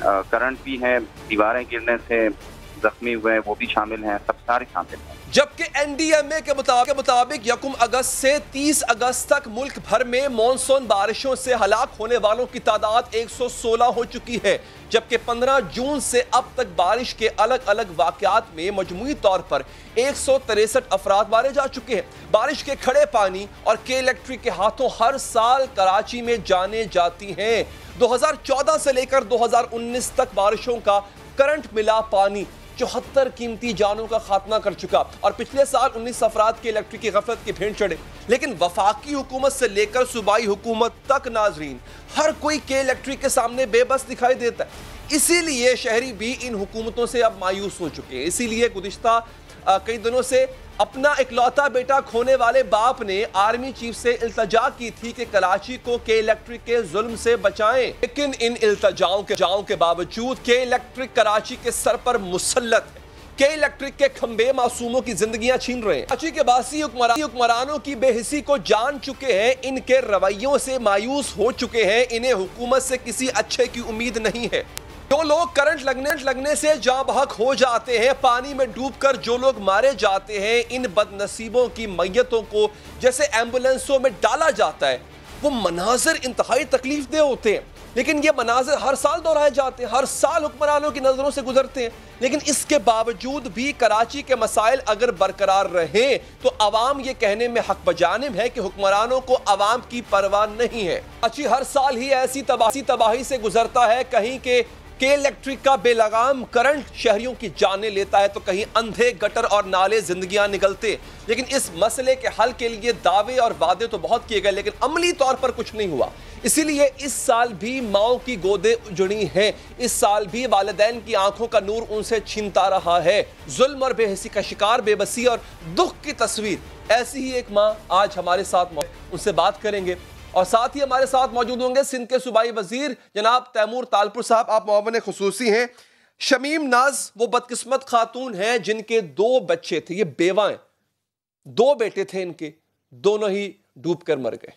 करंट भी है, दीवारें गिरने से जख्मी हुए हैं वो भी शामिल हैं, सब सारे शामिल हैं। जबकि एनडीएमए के मुताबिक 1 अगस्त से 30 अगस्त तक मुल्क भर में मॉनसून बारिशों से हलाक होने वालों की तादाद 116 हो चुकी है, जबकि 15 जून से अब तक बारिश के अलग अलग वाकयात में मजमूई तौर पर 163 अफराद मारे जा चुके हैं। बारिश के खड़े पानी और के इलेक्ट्रिक के हाथों हर साल कराची में जाने जाती हैं। 2014 से लेकर 2019 तक बारिशों का करंट मिला पानी 74 कीमती जानों का खात्मा कर चुका, और पिछले साल 19 अफराद के इलेक्ट्रिक की गफलत के भेंट चढ़े। लेकिन वफाकी हुकूमत से लेकर सूबाई हुकूमत तक नाजरीन हर कोई के इलेक्ट्रिक के सामने बेबस दिखाई देता है। इसीलिए शहरी भी इन हुकूमतों से अब मायूस हो चुके हैं। इसीलिए गुज़िश्ता कई दिनों से अपना इकलौता बेटा खोने वाले बाप ने आर्मी चीफ से इल्तजा की थी कि कराची को के इलेक्ट्रिक के जुल्म से बचाएं, लेकिन इन इल्तजाओं के बावजूद के इलेक्ट्रिक कराची के सर पर मुसल्लत है। के इलेक्ट्रिक के खंबे मासूमों की जिंदगियां छीन रहे हैं। कराची के बासी हुक्मरानों की बेहिसी को जान चुके हैं, इनके रवैयों से मायूस हो चुके हैं, इन्हें हुकूमत से किसी अच्छे की उम्मीद नहीं है। जो लोग करंट लगने से जाँ बहक हो जाते हैं, पानी में डूबकर जो लोग मारे जाते हैं, इन बदनसीबों की मैयतों को जैसे एम्बुलेंसों में डाला जाता है, वो मनाजिर इंतहाई तकलीफ दे होते हैं। लेकिन ये मनाजिर हर साल दोहराए जाते हैं, हर साल हुक्मरानों की नज़रों से गुजरते हैं। लेकिन इसके बावजूद भी कराची के मसाइल अगर बरकरार रहे तो अवाम ये कहने में हक बजानिब है कि हुक्मरानों को अवाम की परवाह नहीं है। कराची हर साल ही ऐसी तबाही से गुजरता है, कहीं के इलेक्ट्रिक का बेलगाम करंट शहरियों की जानें लेता है, तो कहीं अंधे गटर और नाले जिंदगियां निकलते। लेकिन इस मसले के हल के लिए दावे और वादे तो बहुत किए गए, लेकिन अमली तौर पर कुछ नहीं हुआ। इसीलिए इस साल भी माओ की गोदे उजड़ी हैं, इस साल भी वालिदैन की आंखों का नूर उनसे छीनता रहा है। जुल्म और बेहसी का शिकार, बेबसी और दुख की तस्वीर। ऐसी ही एक माँ आज हमारे साथ, उनसे बात करेंगे। और साथ ही हमारे साथ मौजूद होंगे सिंध के सूबाई वजीर जनाब तैमूर तालपुर साहब, आप मोहम्मद खुसूसी हैं। शमीम नाज वो बदकिस्मत खातून हैं जिनके 2 बच्चे थे, ये बेवा हैं, 2 बेटे थे इनके, दोनों ही डूब कर मर गए।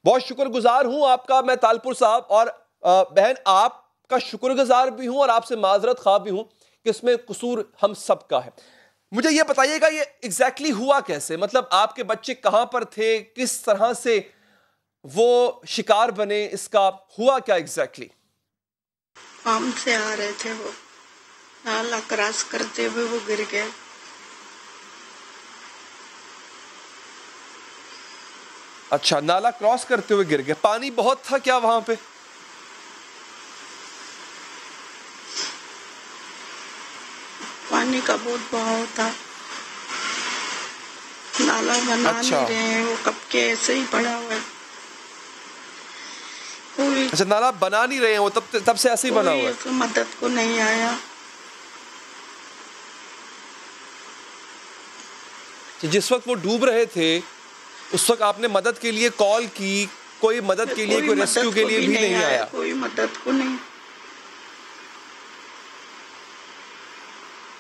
बहुत शुक्रगुजार हूं आपका मैं तालपुर साहब, और बहन आपका शुक्रगुजार भी हूं और आपसे माजरत खा भी हूं कि इसमें कसूर हम सबका है। मुझे ये बताइएगा ये एग्जैक्टली हुआ कैसे, मतलब आपके बच्चे कहां पर थे, किस तरह से वो शिकार बने, इसका हुआ क्या एग्जैक्टली? काम से आ रहे थे, वो नाला क्रॉस करते हुए वो गिर गए। अच्छा, नाला क्रॉस करते हुए गिर गए। पानी बहुत था क्या वहां पे? पानी का बहुत बहाव था, नाला बना नहीं रहे हैं, वो कब के ऐसे ही पड़ा हुआ है। अच्छा, नाला बना नहीं रहे हैं वो, तब से ऐसे ही बना हुआ है, मदद को नहीं आया। जिस वक्त वो डूब रहे थे उस वक्त आपने मदद के लिए कॉल की, कोई मदद के लिए, कोई रेस्क्यू के लिए भी नहीं आया? कोई मदद को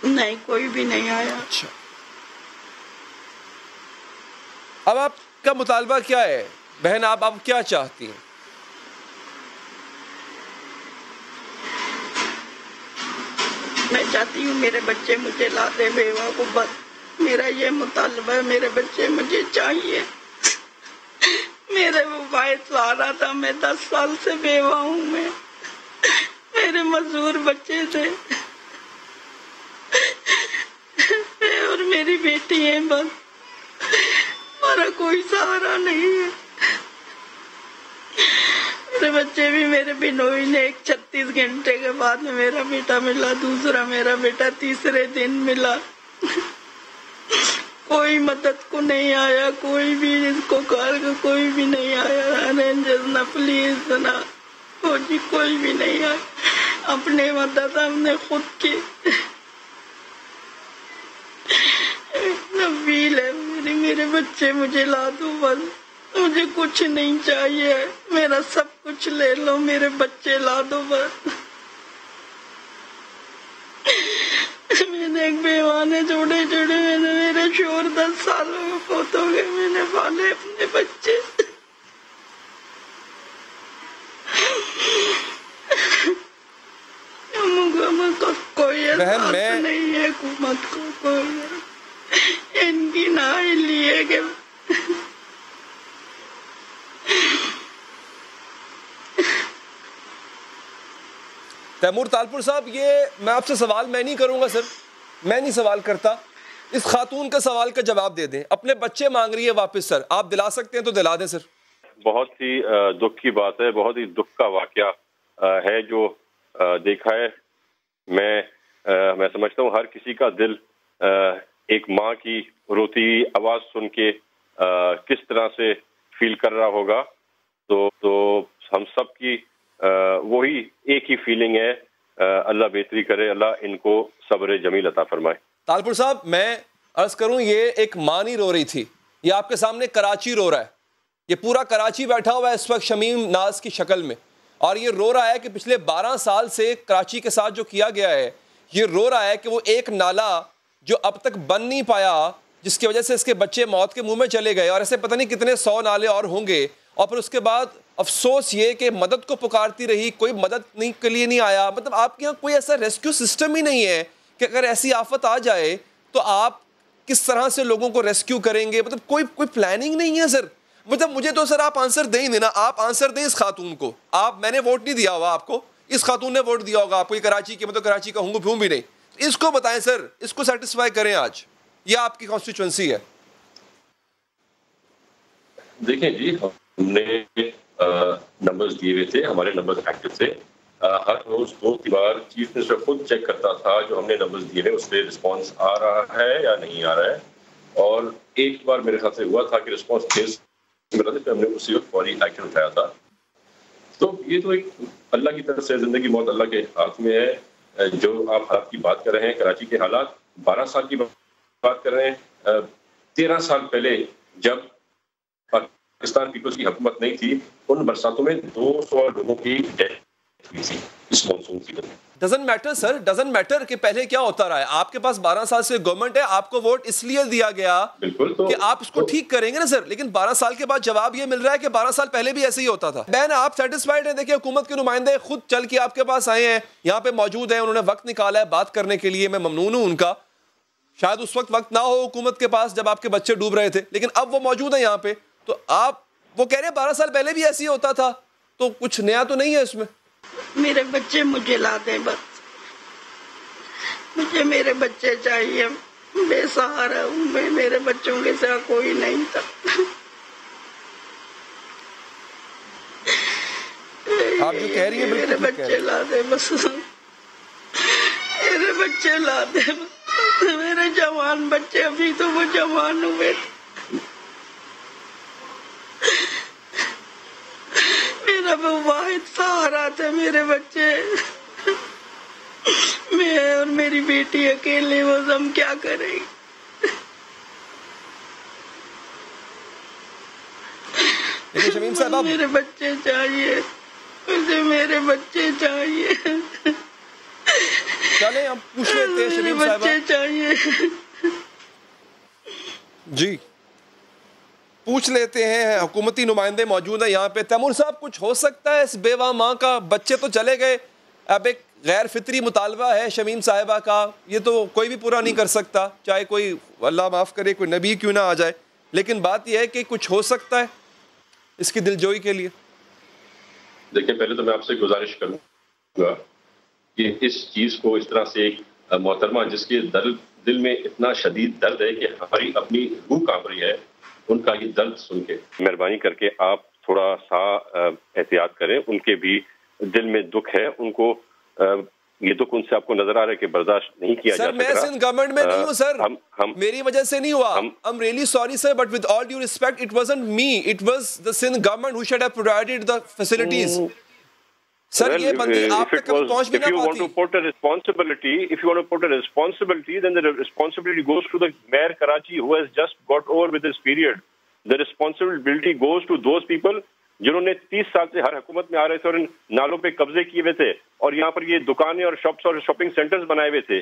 नहीं, कोई भी नहीं आया। अच्छा, अब आपका मुतालबा क्या है बहन, आप क्या चाहती हैं? मैं चाहती हूँ मेरे बच्चे मुझे ला दे, बेवा को, बस मेरा ये मुतालबा है, मेरे बच्चे मुझे चाहिए। मेरे वो भाई आ रहा था, मैं 10 साल से बेवा हूँ, मैं मेरे मजदूर बच्चे थे और मेरी बेटी है, बस हमारा कोई सहारा नहीं है। मेरे बच्चे भी मेरे बिनोई ने 36 घंटे के बाद में मेरा बेटा मिला, दूसरा मेरा बेटा तीसरे दिन मिला। कोई मदद को नहीं आया, कोई भी इसको कार का कोई भी नहीं आया, रेंजर्स ना पुलिस ना फौजी, कोई भी नहीं आया। अपने मदद हमने खुद की। मेरे बच्चे मुझे ला दो बस, मुझे कुछ नहीं चाहिए, मेरा सब कुछ ले लो, मेरे बच्चे ला दो बस। मैंने एक बेवाने जोड़े मैंने, मेरे शोर 10 सालों में फौत हो गए, मैंने पाले अपने बच्चे। कोई बहन मैं नहीं है हुकूमत को, कोई इनकी ना ही लिए के। तैमूर तालपुर साहब, ये मैं आपसे सवाल मैं नहीं करूंगा सर, मैं नहीं सवाल करता, इस खातून का सवाल का जवाब दे दें। अपने बच्चे मांग रही है वापस सर, आप दिला सकते हैं तो दिला दें सर। बहुत ही दुख की बात है, बहुत ही दुख का वाकया है जो देखा है। मैं समझता हूँ हर किसी का दिल एक माँ की रोती आवाज सुन के किस तरह से फील कर रहा होगा। तो हम सब की वही एक ही फीलिंग है। अल्लाह बेहतरी करे, अल्लाह इनको सब्र जमील अता फरमाए। तालपुर साहब, मैं अर्ज करूं, ये एक माँ नहीं रो रही थी, ये आपके सामने कराची रो रहा है। ये पूरा कराची बैठा हुआ है इस वक्त शमीम नाज की शक्ल में, और ये रो रहा है कि पिछले 12 साल से कराची के साथ जो किया गया है, ये रो रहा है कि वो एक नाला जो अब तक बन नहीं पाया, जिसकी वजह से इसके बच्चे मौत के मुंह में चले गए, और ऐसे पता नहीं कितने 100 नाले और होंगे। और फिर उसके बाद अफसोस ये कि मदद को पुकारती रही, कोई मदद नहीं के लिए नहीं आया। मतलब आपके यहाँ कोई ऐसा रेस्क्यू सिस्टम ही नहीं है कि अगर ऐसी आफत आ जाए तो आप किस तरह से लोगों को रेस्क्यू करेंगे। मतलब कोई प्लानिंग नहीं है सर। मतलब मुझे तो सर आप आंसर दें ही देना, आप आंसर दें इस खातून को। मैंने वोट नहीं दिया हुआ आपको, इस खातून ने वोट दिया होगा आपको, ये कराची के, मतलब कराची का हूँ भी नहीं। इसको बताएं सर, इसको सेटिस्फाई करें आज, ये आपकी कॉन्स्टिट्यूएंसी है। देखें जी, हमने नंबर्स दिए हुए थे, हमारे नंबर्स एक्टिव थे। हर रोज 2-3 बार चीफ मिनिस्टर खुद चेक करता था जो हमने नंबर्स दिए हैं उस पर रिस्पॉन्स आ रहा है या नहीं आ रहा है। और एक बार मेरे ख्याल से हुआ था कि रिस्पॉन्स तेज मिला था, तो हमने उसी वक्त फौरी एक्शन उठाया था। तो ये तो एक अल्लाह की तरफ से, जिंदगी मौत अल्लाह के हाथ में है। जो आप हालात की बात कर रहे हैं, कराची के हालात, 12 साल की बात कर रहे हैं। 13 साल पहले जब पाकिस्तान पीपल्स की हुकूमत नहीं थी, उन बरसातों में 200 लोगों की डेथ हुई थी इस monsoon season. Doesn't matter sir, doesn't matter कि पहले क्या होता रहा है। आपके पास 12 साल से गवर्नमेंट है, आपको वोट इसलिए दिया गया बिल्कुल कि आप इसको ठीक करेंगे ना सर। लेकिन 12 साल के बाद जवाब ये मिल रहा है कि 12 साल पहले भी ऐसे ही होता था। बहन, आप सेटिस्फाइड हैं? देखिए, हुकूमत के नुमाइंदे खुद चल के आपके पास आए हैं, यहाँ पे मौजूद हैं, उन्होंने वक्त निकाला है बात करने के लिए, मैं ममनून हूँ उनका। शायद उस वक्त ना हो हुकूमत के पास जब आपके बच्चे डूब रहे थे, लेकिन अब वो मौजूद है यहाँ पे। तो आप वो कह रहे हैं 12 साल पहले भी ऐसे ही होता था, तो कुछ नया तो नहीं है इसमें। मेरे बच्चे मुझे ला दे बस, मुझे मेरे बच्चे चाहिए। बेसहारा हूँ मैं, मेरे बच्चों के साथ कोई नहीं था। आप जो कह रही है मेरे बच्चे ला दे बस, मेरे बच्चे ला दे बस। मेरे जवान बच्चे, अभी तो वो जवान हुए। मेरा वो वाहिद सहारा थे मेरे बच्चे। मैं और मेरी बेटी अकेले, वो हम क्या करें। शमीम साहब, मेरे बच्चे चाहिए, मुझे मेरे बच्चे चाहिए। चले हम पूछ लेते हैं शमीम साहब, बच्चे चाहिए जी, पूछ लेते हैं। हुकूमती नुमाइंदे मौजूद है यहाँ पे। तैमूर साहब, कुछ हो सकता है इस बेवा माँ का? बच्चे तो चले गए, अब एक गैर फितरी मुतालबा है शमीम साहिबा का, ये तो कोई भी पूरा नहीं कर सकता, चाहे कोई, अल्लाह माफ़ करे, कोई नबी क्यों ना आ जाए। लेकिन बात यह है कि कुछ हो सकता है इसकी दिलजोई के लिए। देखिए, पहले तो मैं आपसे गुजारिश करूँगा कि इस चीज़ को इस तरह से एक मोहतरमा जिसके दिल में इतना शदीद दर्द है कि हमारी अपनी रूह कांप रही है, उनका ये दर्द सुन के मेहरबानी करके आप थोड़ा सा एहतियात करें। उनके भी दिल में दुख है, उनको ये दुख उनसे आपको नजर आ रहा है कि बर्दाश्त नहीं किया जा सकता। मैं सिंध गवर्नमेंट में नहीं हूँ सर, हम मेरी वजह से नहीं हुआ। I'm really sorry sir, but with all due respect, it wasn't me, it was the Sindh government who should have provided the facilities. Sir ये बंदी आप तक कभी पहुंच भी ना पाती। If you want to put a responsibility, then the responsibility goes to the mayor Karachi who has just got over with his period. The responsibility goes to those people जिन्होंने 30 साल से हर हुकूमत में आ रहे थे और इन नालों पे कब्जे किए हुए थे और यहाँ पर ये दुकानें और शॉप्स और शॉपिंग सेंटर्स बनाए हुए थे।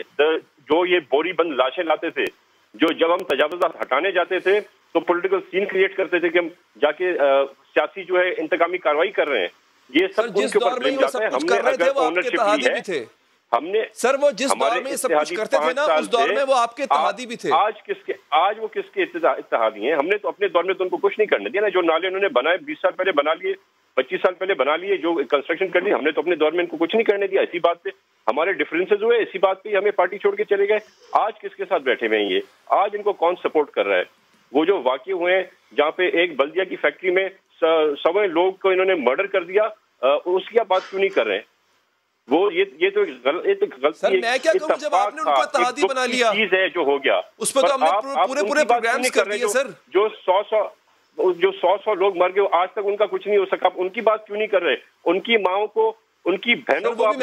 जो ये बोरी बंद लाशें लाते थे, जो जब हम तजावुज़ात हटाने जाते थे तो पॉलिटिकल सीन क्रिएट करते थे कि हम जाके सियासी जो है इंतकामी कार्रवाई कर रहे हैं। ये सब उनके ऊपर ब्लेम जाता है। हमने अगर ओनरशिप ली है, हमने सर वो जिस दौर में सब कुछ करते थे ना उस दौर में वो आपके इत्तेहादी भी थे। आज वो किसके इत्तेहादी हैं? हमने तो अपने दौर में तो उनको कुछ नहीं करने दिया ना। जो नाले उन्होंने बनाए 20 साल पहले बना लिए, 25 साल पहले बना लिए, जो कंस्ट्रक्शन कर ली, हमने तो अपने दौर में इनको कुछ नहीं करने दिया। इसी बात पे हमारे डिफरेंसेस हुए, इसी बात पे हमें पार्टी छोड़ के चले गए। आज किसके साथ बैठे हुए हैं ये? आज इनको कौन सपोर्ट कर रहा है? वो जो वाकये हुए हैं जहाँ पे एक बल्दिया की फैक्ट्री में 100 लोग को इन्होंने मर्डर कर दिया, उसकी आप बात क्यों नहीं कर रहे हैं? वो ये तो गलती सर, मैं क्या कहूं, जब आपने उनको इत्तेहादी बना लिया चीज है जो हो गया उस पर तो हमने पूरे प्रोग्राम्स कर दिए सर। जो 100 लोग मर गए आज तक उनका कुछ नहीं हो सका, उनकी बात क्यों नहीं कर रहे? उनकी माओ को, उनकी बहनों को आप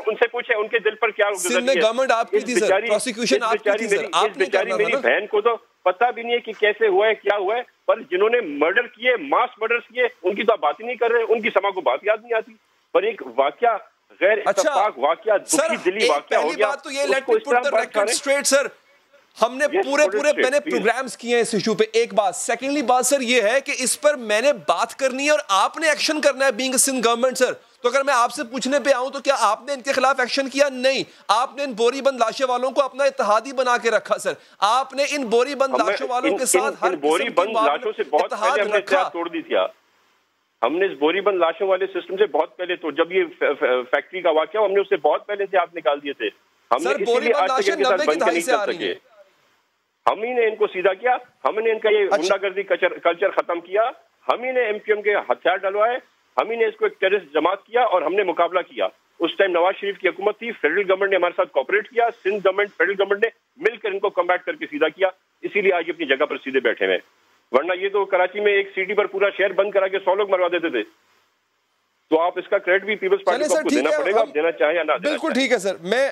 उनसे पूछे उनके दिल पर क्या गवर्नमेंट आपकी थी सर, प्रोसिक्यूशन आपकी थी सर, आपने बेचारी मेरी बहन को तो पता भी नहीं है कि कैसे हुआ है, क्या हुआ है, पर जिन्होंने मर्डर किए, मास मर्डर किए, उनकी तो आप बात ही नहीं कर रहे। उनकी समा को बात याद नहीं आती। पर एक वाकया गैर इत्तेफाक वाकया, दुखी दिली वाकया हो गया। तो ये let me put the record straight sir, हमने पूरे मैंने प्रोग्राम्स किए हैं इस इशू पे। एक बात, सेकेंडली बात सर ये है कि इस पर मैंने बात करनी है और आपने एक्शन करना है being a Sindh government sir. तो अगर मैं आपसे पूछने पे आऊं तो क्या आपने इनके खिलाफ एक्शन किया? नहीं, आपने इन बोरीबंद लाशों वालों को अपना इत्तेहादी बना के रखा सर। आपने इन बोरीबंद लाशों वालों के साथ हर बोरीबंद लाशों से बहुत पहले हमने तोड़ दी थी। हमने इस बोरीबंद लाशों वाले सिस्टम से बहुत पहले, तो जब ये फैक्ट्री का वाकया हमने उससे बहुत पहले से हाथ निकाल दिए थे। हमने इसीलिए आज तक इनके साथ बंद नहीं कर सके। हम ही ने इनको सीधा किया, हमने इनका ये गुंडागर्दी कल्चर खत्म किया, हम ही ने एमक्यूएम के हथियार डलवाए, हम ही ने इसको एक टेररिस्ट जमात किया और हमने मुकाबला किया। उस टाइम नवाज शरीफ की हुकूमत थी, फेडरल गवर्नमेंट ने हमारे साथ कोऑपरेट किया, सिंध गवर्नमेंट, फेडरल गवर्नमेंट ने मिलकर इनको कम्बैट करके सीधा किया। इसीलिए आज अपनी जगह पर सीधे बैठे हुए। वरना ये तो कराची में एक सिटी पर पूरा शहर बंद करा के 100 लोग मरवा देते थे। तो आप इसका क्रेडिट भी पीपल्स पार्टी को देना पड़ेगा, आप देना चाहे या ना। बिल्कुल ठीक है सर, मैं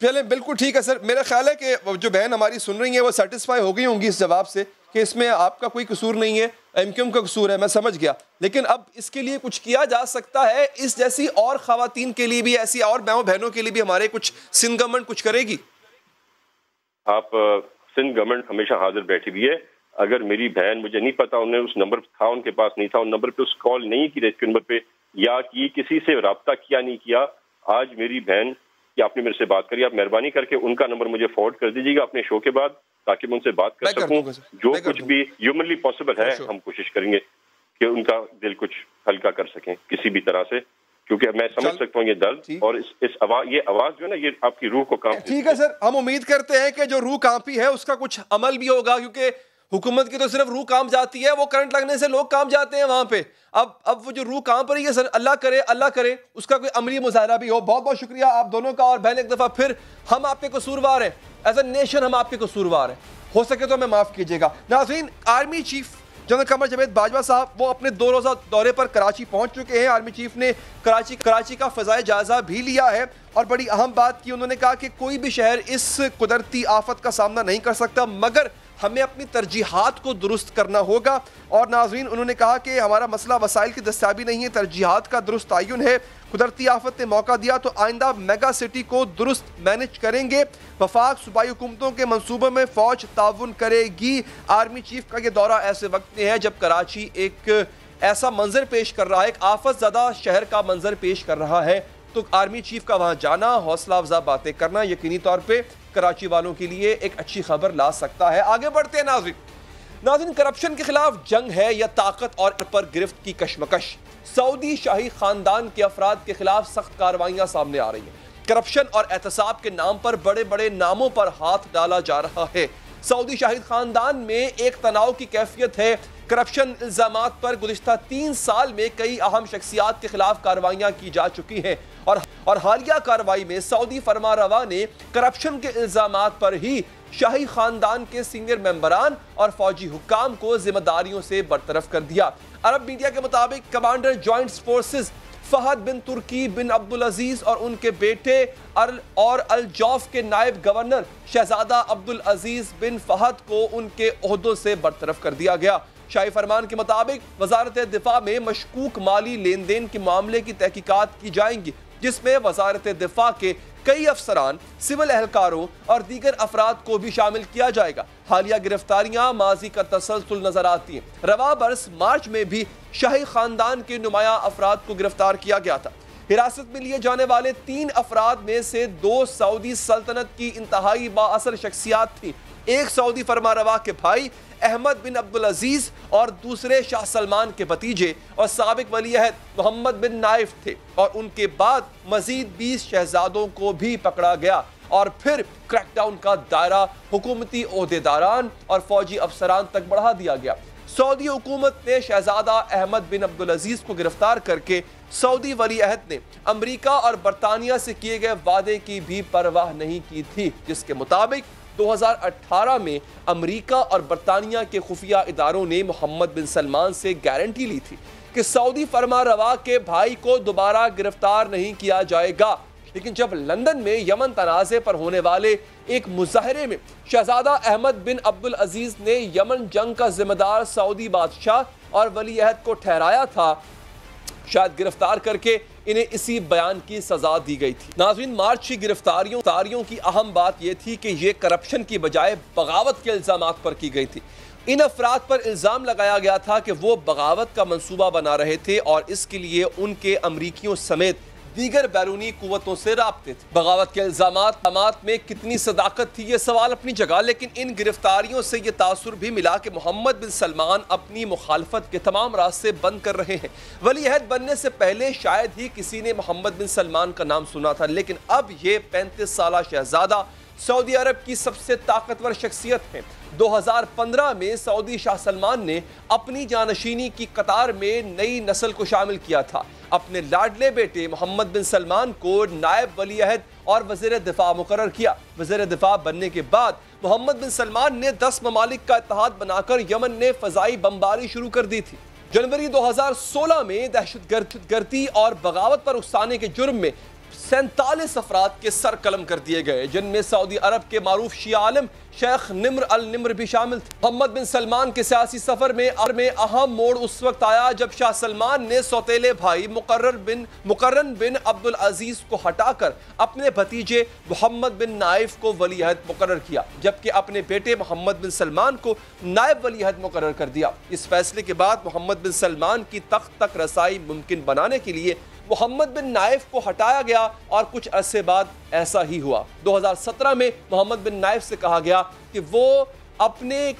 चले बिल्कुल ठीक है सर। मेरा ख्याल है कि जो बहन हमारी सुन रही है वो सेटिस्फाई हो गई होंगी इस जवाब से कि इसमें आपका कोई कसूर नहीं है, एमक्यूएम का कसूर है, मैं समझ गया। लेकिन अब इसके लिए कुछ किया जा सकता है? इस जैसी और खवातीन के लिए भी, ऐसी और बहनों के लिए भी हमारे कुछ सिंध गवर्नमेंट कुछ करेगी? आप सिंध गवर्नमेंट हमेशा हाजिर बैठी हुई है। अगर मेरी बहन, मुझे नहीं पता उन्हें उस नंबर था, उनके पास नहीं था, उन नंबर पे उस कॉल नहीं की रेस्क्यू नंबर पे, या कि किसी से रब्ता किया नहीं किया, आज मेरी बहन कि आपने मेरे से बात करी, आप मेहरबानी करके उनका नंबर मुझे फॉरवर्ड कर दीजिएगा अपने शो के बाद, ताकि मैं उनसे बात कर सकूं। जो कुछ भी ह्यूमनली पॉसिबल है हम कोशिश करेंगे कि उनका दिल कुछ हल्का कर सकें किसी भी तरह से, क्योंकि मैं समझ सकता हूँ ये दर्द और इस आवाज, ये आवाज जो है ना, ये आपकी रूह को कांपती है। ठीक है सर, हम उम्मीद करते हैं कि जो रूह कांपी है उसका कुछ अमल भी होगा, क्योंकि हुकूमत की तो सिर्फ रूह कांप जाती है, वो करंट लगने से लोग कांप जाते हैं वहां पे। अब वो जो रूह कांप रही है सर, अल्लाह करे उसका कोई अमली मुजाहरा भी हो। बहुत बहुत शुक्रिया आप दोनों का। और बहन, एक दफा फिर हम आपके कसूरवार हैं, एज ए नेशन हम आपके कसूरवार हैं, हो सके तो हमें माफ कीजिएगा। नाज़रीन, army chief general Qamar Javed Bajwa साहब वो अपने 2 रोज़ा दौरे पर कराची पहुंच चुके हैं। आर्मी चीफ ने कराची का फ़ज़ाई जायज़ा भी लिया है और बड़ी अहम बात की, उन्होंने कहा कि कोई भी शहर इस कुदरती आफत का सामना नहीं कर सकता, मगर हमें अपनी तरजीहात को दुरुस्त करना होगा। और नाज़रीन, उन्होंने कहा कि हमारा मसला वसाइल की दस्ताबी नहीं है, तरजीहात का दुरुस्त तयन है। कुदरती आफत ने मौका दिया तो आइंदा मेगा सिटी को दुरुस्त मैनेज करेंगे। वफाक सूबाई हुकूमतों के मनसूबों में फ़ौज ताउन करेगी। आर्मी चीफ का ये दौरा ऐसे वक्त में है जब कराची एक ऐसा मंजर पेश कर रहा है, एक आफत ज़दा शहर का मंजर पेश कर रहा है, तो आर्मी चीफ का वहाँ जाना, हौसला अफजा बातें करना यकीनी तौर पर कराची वालों के लिए एक अच्छी खबर ला सकता है। आगे बढ़ते हैं नाज़रीन, करप्शन के खिलाफ जंग है या ताकत और पर गिरफ्त की कशमकश? सऊदी शाही खानदान के अफराद के खिलाफ सख्त कार्रवाइयां सामने आ रही हैं। करप्शन और एहतसाब के नाम पर बड़े बड़े नामों पर हाथ डाला जा रहा है। सऊदी शाही खानदान में एक तनाव की कैफियत है। करप्शन इल्जामात पर गुज़िश्ता 3 साल में कई अहम शख्सियात के खिलाफ कार्रवाइयां की जा चुकी हैं और हालिया कार्रवाई में सऊदी फरमारवा ने करप्शन के इल्जामात पर ही शाही खानदान के सीनियर मेंबरान और फौजी हुक्काम को जिम्मेदारियों से बरतरफ कर दिया। अरब मीडिया के मुताबिक कमांडर जॉइंट फोर्सेस फहद बिन तुर्की बिन अब्दुल अजीज और उनके बेटे और अल जौफ के नायब गवर्नर शहजादा अब्दुल अजीज बिन फहद को उनके ओहदों से बरतरफ कर दिया गया। शाही फरमान के मुताबिक वजारत दिफा में मशकूक माली लेन देन के मामले की तहकीकात की जाएंगी, जिसमें वजारत दिफा के कई अफसरान, सिविल एहलकारों और दीगर अफराद को भी शामिल किया जाएगा। हालिया गिरफ्तारियां माजी का तसलसल नजर आती हैं। रवा बरस मार्च में भी शाही खानदान के नुमाया अफराद को गिरफ्तार किया गया था। हिरासत में लिए जाने वाले 3 अफराद में से 2 सऊदी सल्तनत की इंतहाई बाअसर शख्सियात थी। एक सऊदी फरमारवा के भाई अहमद बिन अब्दुल अजीज और दूसरे शाह सलमान के भतीजे और साबिक वली अहद मोहम्मद बिन नाइफ थे, और उनके बाद मजीद 20 शहजादों को भी पकड़ा गया और फिर क्रैकडाउन का दायरा हुकूमती ओहदेदारान और फौजी अफसरान तक बढ़ा दिया गया। सऊदी हुकूमत ने शहजादा अहमद बिन अब्दुल अजीज को गिरफ्तार करके सऊदी वली अहद ने अमेरिका और बरतानिया से किए गए वादे की भी परवाह नहीं की थी, जिसके मुताबिक 2018 में अमेरिका और बरतानिया के खुफिया इदारों ने मोहम्मद बिन सलमान से गारंटी ली थी कि सऊदी फरमारवा के भाई को दोबारा गिरफ्तार नहीं किया जाएगा। लेकिन जब लंदन में यमन तनाज़े पर होने वाले एक मुजाहरे में शहजादा अहमद बिन अब्दुल अजीज ने यमन जंग का जिम्मेदार सऊदी बादशाह और वली अहद को ठहराया था, शायद गिरफ्तार करके इन्हें इसी बयान की सजा दी गई थी। नाज़रीन, मार्च की गिरफ्तारियों की अहम बात यह थी कि ये करप्शन की बजाय बगावत के इल्जामात पर की गई थी। इन अफराद पर इल्ज़ाम लगाया गया था कि वो बगावत का मंसूबा बना रहे थे और इसके लिए उनके अमरीकियों समेत दीगर बैरूनी कुव्वतों से राब्ते थे। बगावत के इल्जामात में कितनी सदाकत थी ये सवाल अपनी जगह, लेकिन इन गिरफ्तारियों से ये तासुर भी मिला कि मोहम्मद बिन सलमान अपनी मुखालफत के तमाम रास्ते बंद कर रहे हैं। वली अहद बनने से पहले शायद ही किसी ने मोहम्मद बिन सलमान का नाम सुना था, लेकिन अब ये 35 साला शहजादा सऊदी अरब की सबसे ताकतवर शख्सियत है। 2015 में सऊदी शाह सलमान ने अपनी जानशीनी की कतार में नई नस्ल को शामिल किया था। अपने लाडले बेटे मोहम्मद बिन सलमान को नायब वली अहद और वज़ीर दिफा मुकर्रर किया। वज़ीर दिफा बनने के बाद मोहम्मद बिन सलमान ने 10 ममालिक का इत्तेहाद बनाकर यमन ने फ़ज़ाई बमबारी शुरू कर दी थी। जनवरी 2016 में दहशतगर्दी और बगावत पर उकसाने के जुर्म में 47 अफराद के सर कलम कर दिए गए, जिनमें सऊदी अरब के मारूफ शिया आलिम शेख निम्र अल निम्र भी शामिल थे। मोहम्मद बिन सलमान के सियासी सफर में अहम मोड़ उस वक्त आया जब शाह सलमान ने सौतेले भाई मुकर्रन बिन अब्दुल अजीज को हटाकर अपने भतीजे मोहम्मद बिन नाइफ को वली अहद मुकर्रर किया, जबकि अपने बेटे मोहम्मद बिन सलमान को नायब वली अहद मुकर्रर कर दिया। इस फैसले के बाद मोहम्मद बिन सलमान की तख्त तक रसाई मुमकिन बनाने के लिए मोहम्मद बिन नाइफ को हटाया गया और कुछ अरसे बाद ऐसा ही हुआ। 2017 में मोहम्मद बिन नाइफ से कहा गया कि वो अपने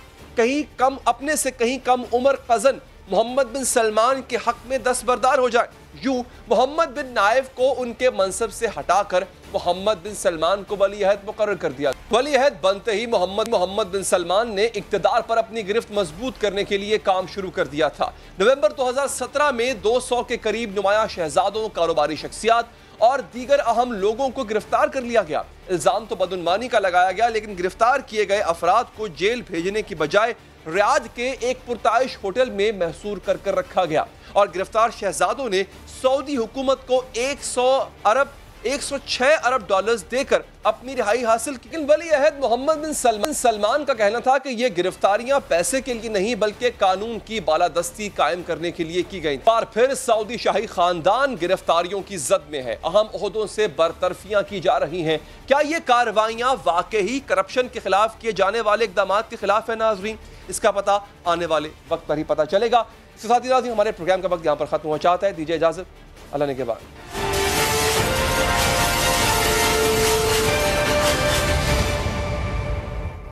से कहीं कम उम्र कज़न मोहम्मद बिन सलमान के हक में दस्तबरदार हो जाए। यूं मोहम्मद बिन नाइफ को उनके मनसब से हटाकर मोहम्मद बिन सलमान को वली अहद मुकर्रर कर दिया। वली अहद बनते ही मोहम्मद बिन सलमान ने इक्तदार पर अपनी गिरफ्त मजबूत करने के लिए काम शुरू कर दिया था। नवंबर 2017 में 200 के करीब नुमाया शहजादों, कारोबारी शख्सियात और दीगर अहम लोगों को गिरफ्तार कर लिया गया। इल्जाम तो बदउनवानी का लगाया गया, लेकिन गिरफ्तार किए गए अफराद को जेल भेजने की बजाय रियाद के एक पुरताइश होटल में महसूर कर रखा गया और गिरफ्तार शहजादों ने सऊदी हुकूमत को 106 अरब डॉलर्स देकर अपनी रिहाई हासिल की। लेकिन वली अहद मोहम्मद बिन सलमान का कहना था कि ये गिरफ्तारियां पैसे के लिए नहीं बल्कि कानून की बालादस्ती कायम करने के लिए की गई। बार फिर सऊदी शाही खानदान गिरफ्तारियों की जद में है, अहम ओहदों से बरतरफियां की जा रही हैं। क्या ये कार्रवाइयां वाकई करप्शन के खिलाफ किए जाने वाले इकदाम के खिलाफ है? नाज़रीन, इसका पता आने वाले वक्त पर ही पता चलेगा। इसके साथ ही हमारे प्रोग्राम का वक्त यहाँ पर खत्म हो जाता है। दीजिए इजाजत, अल्लाह ने के बाद।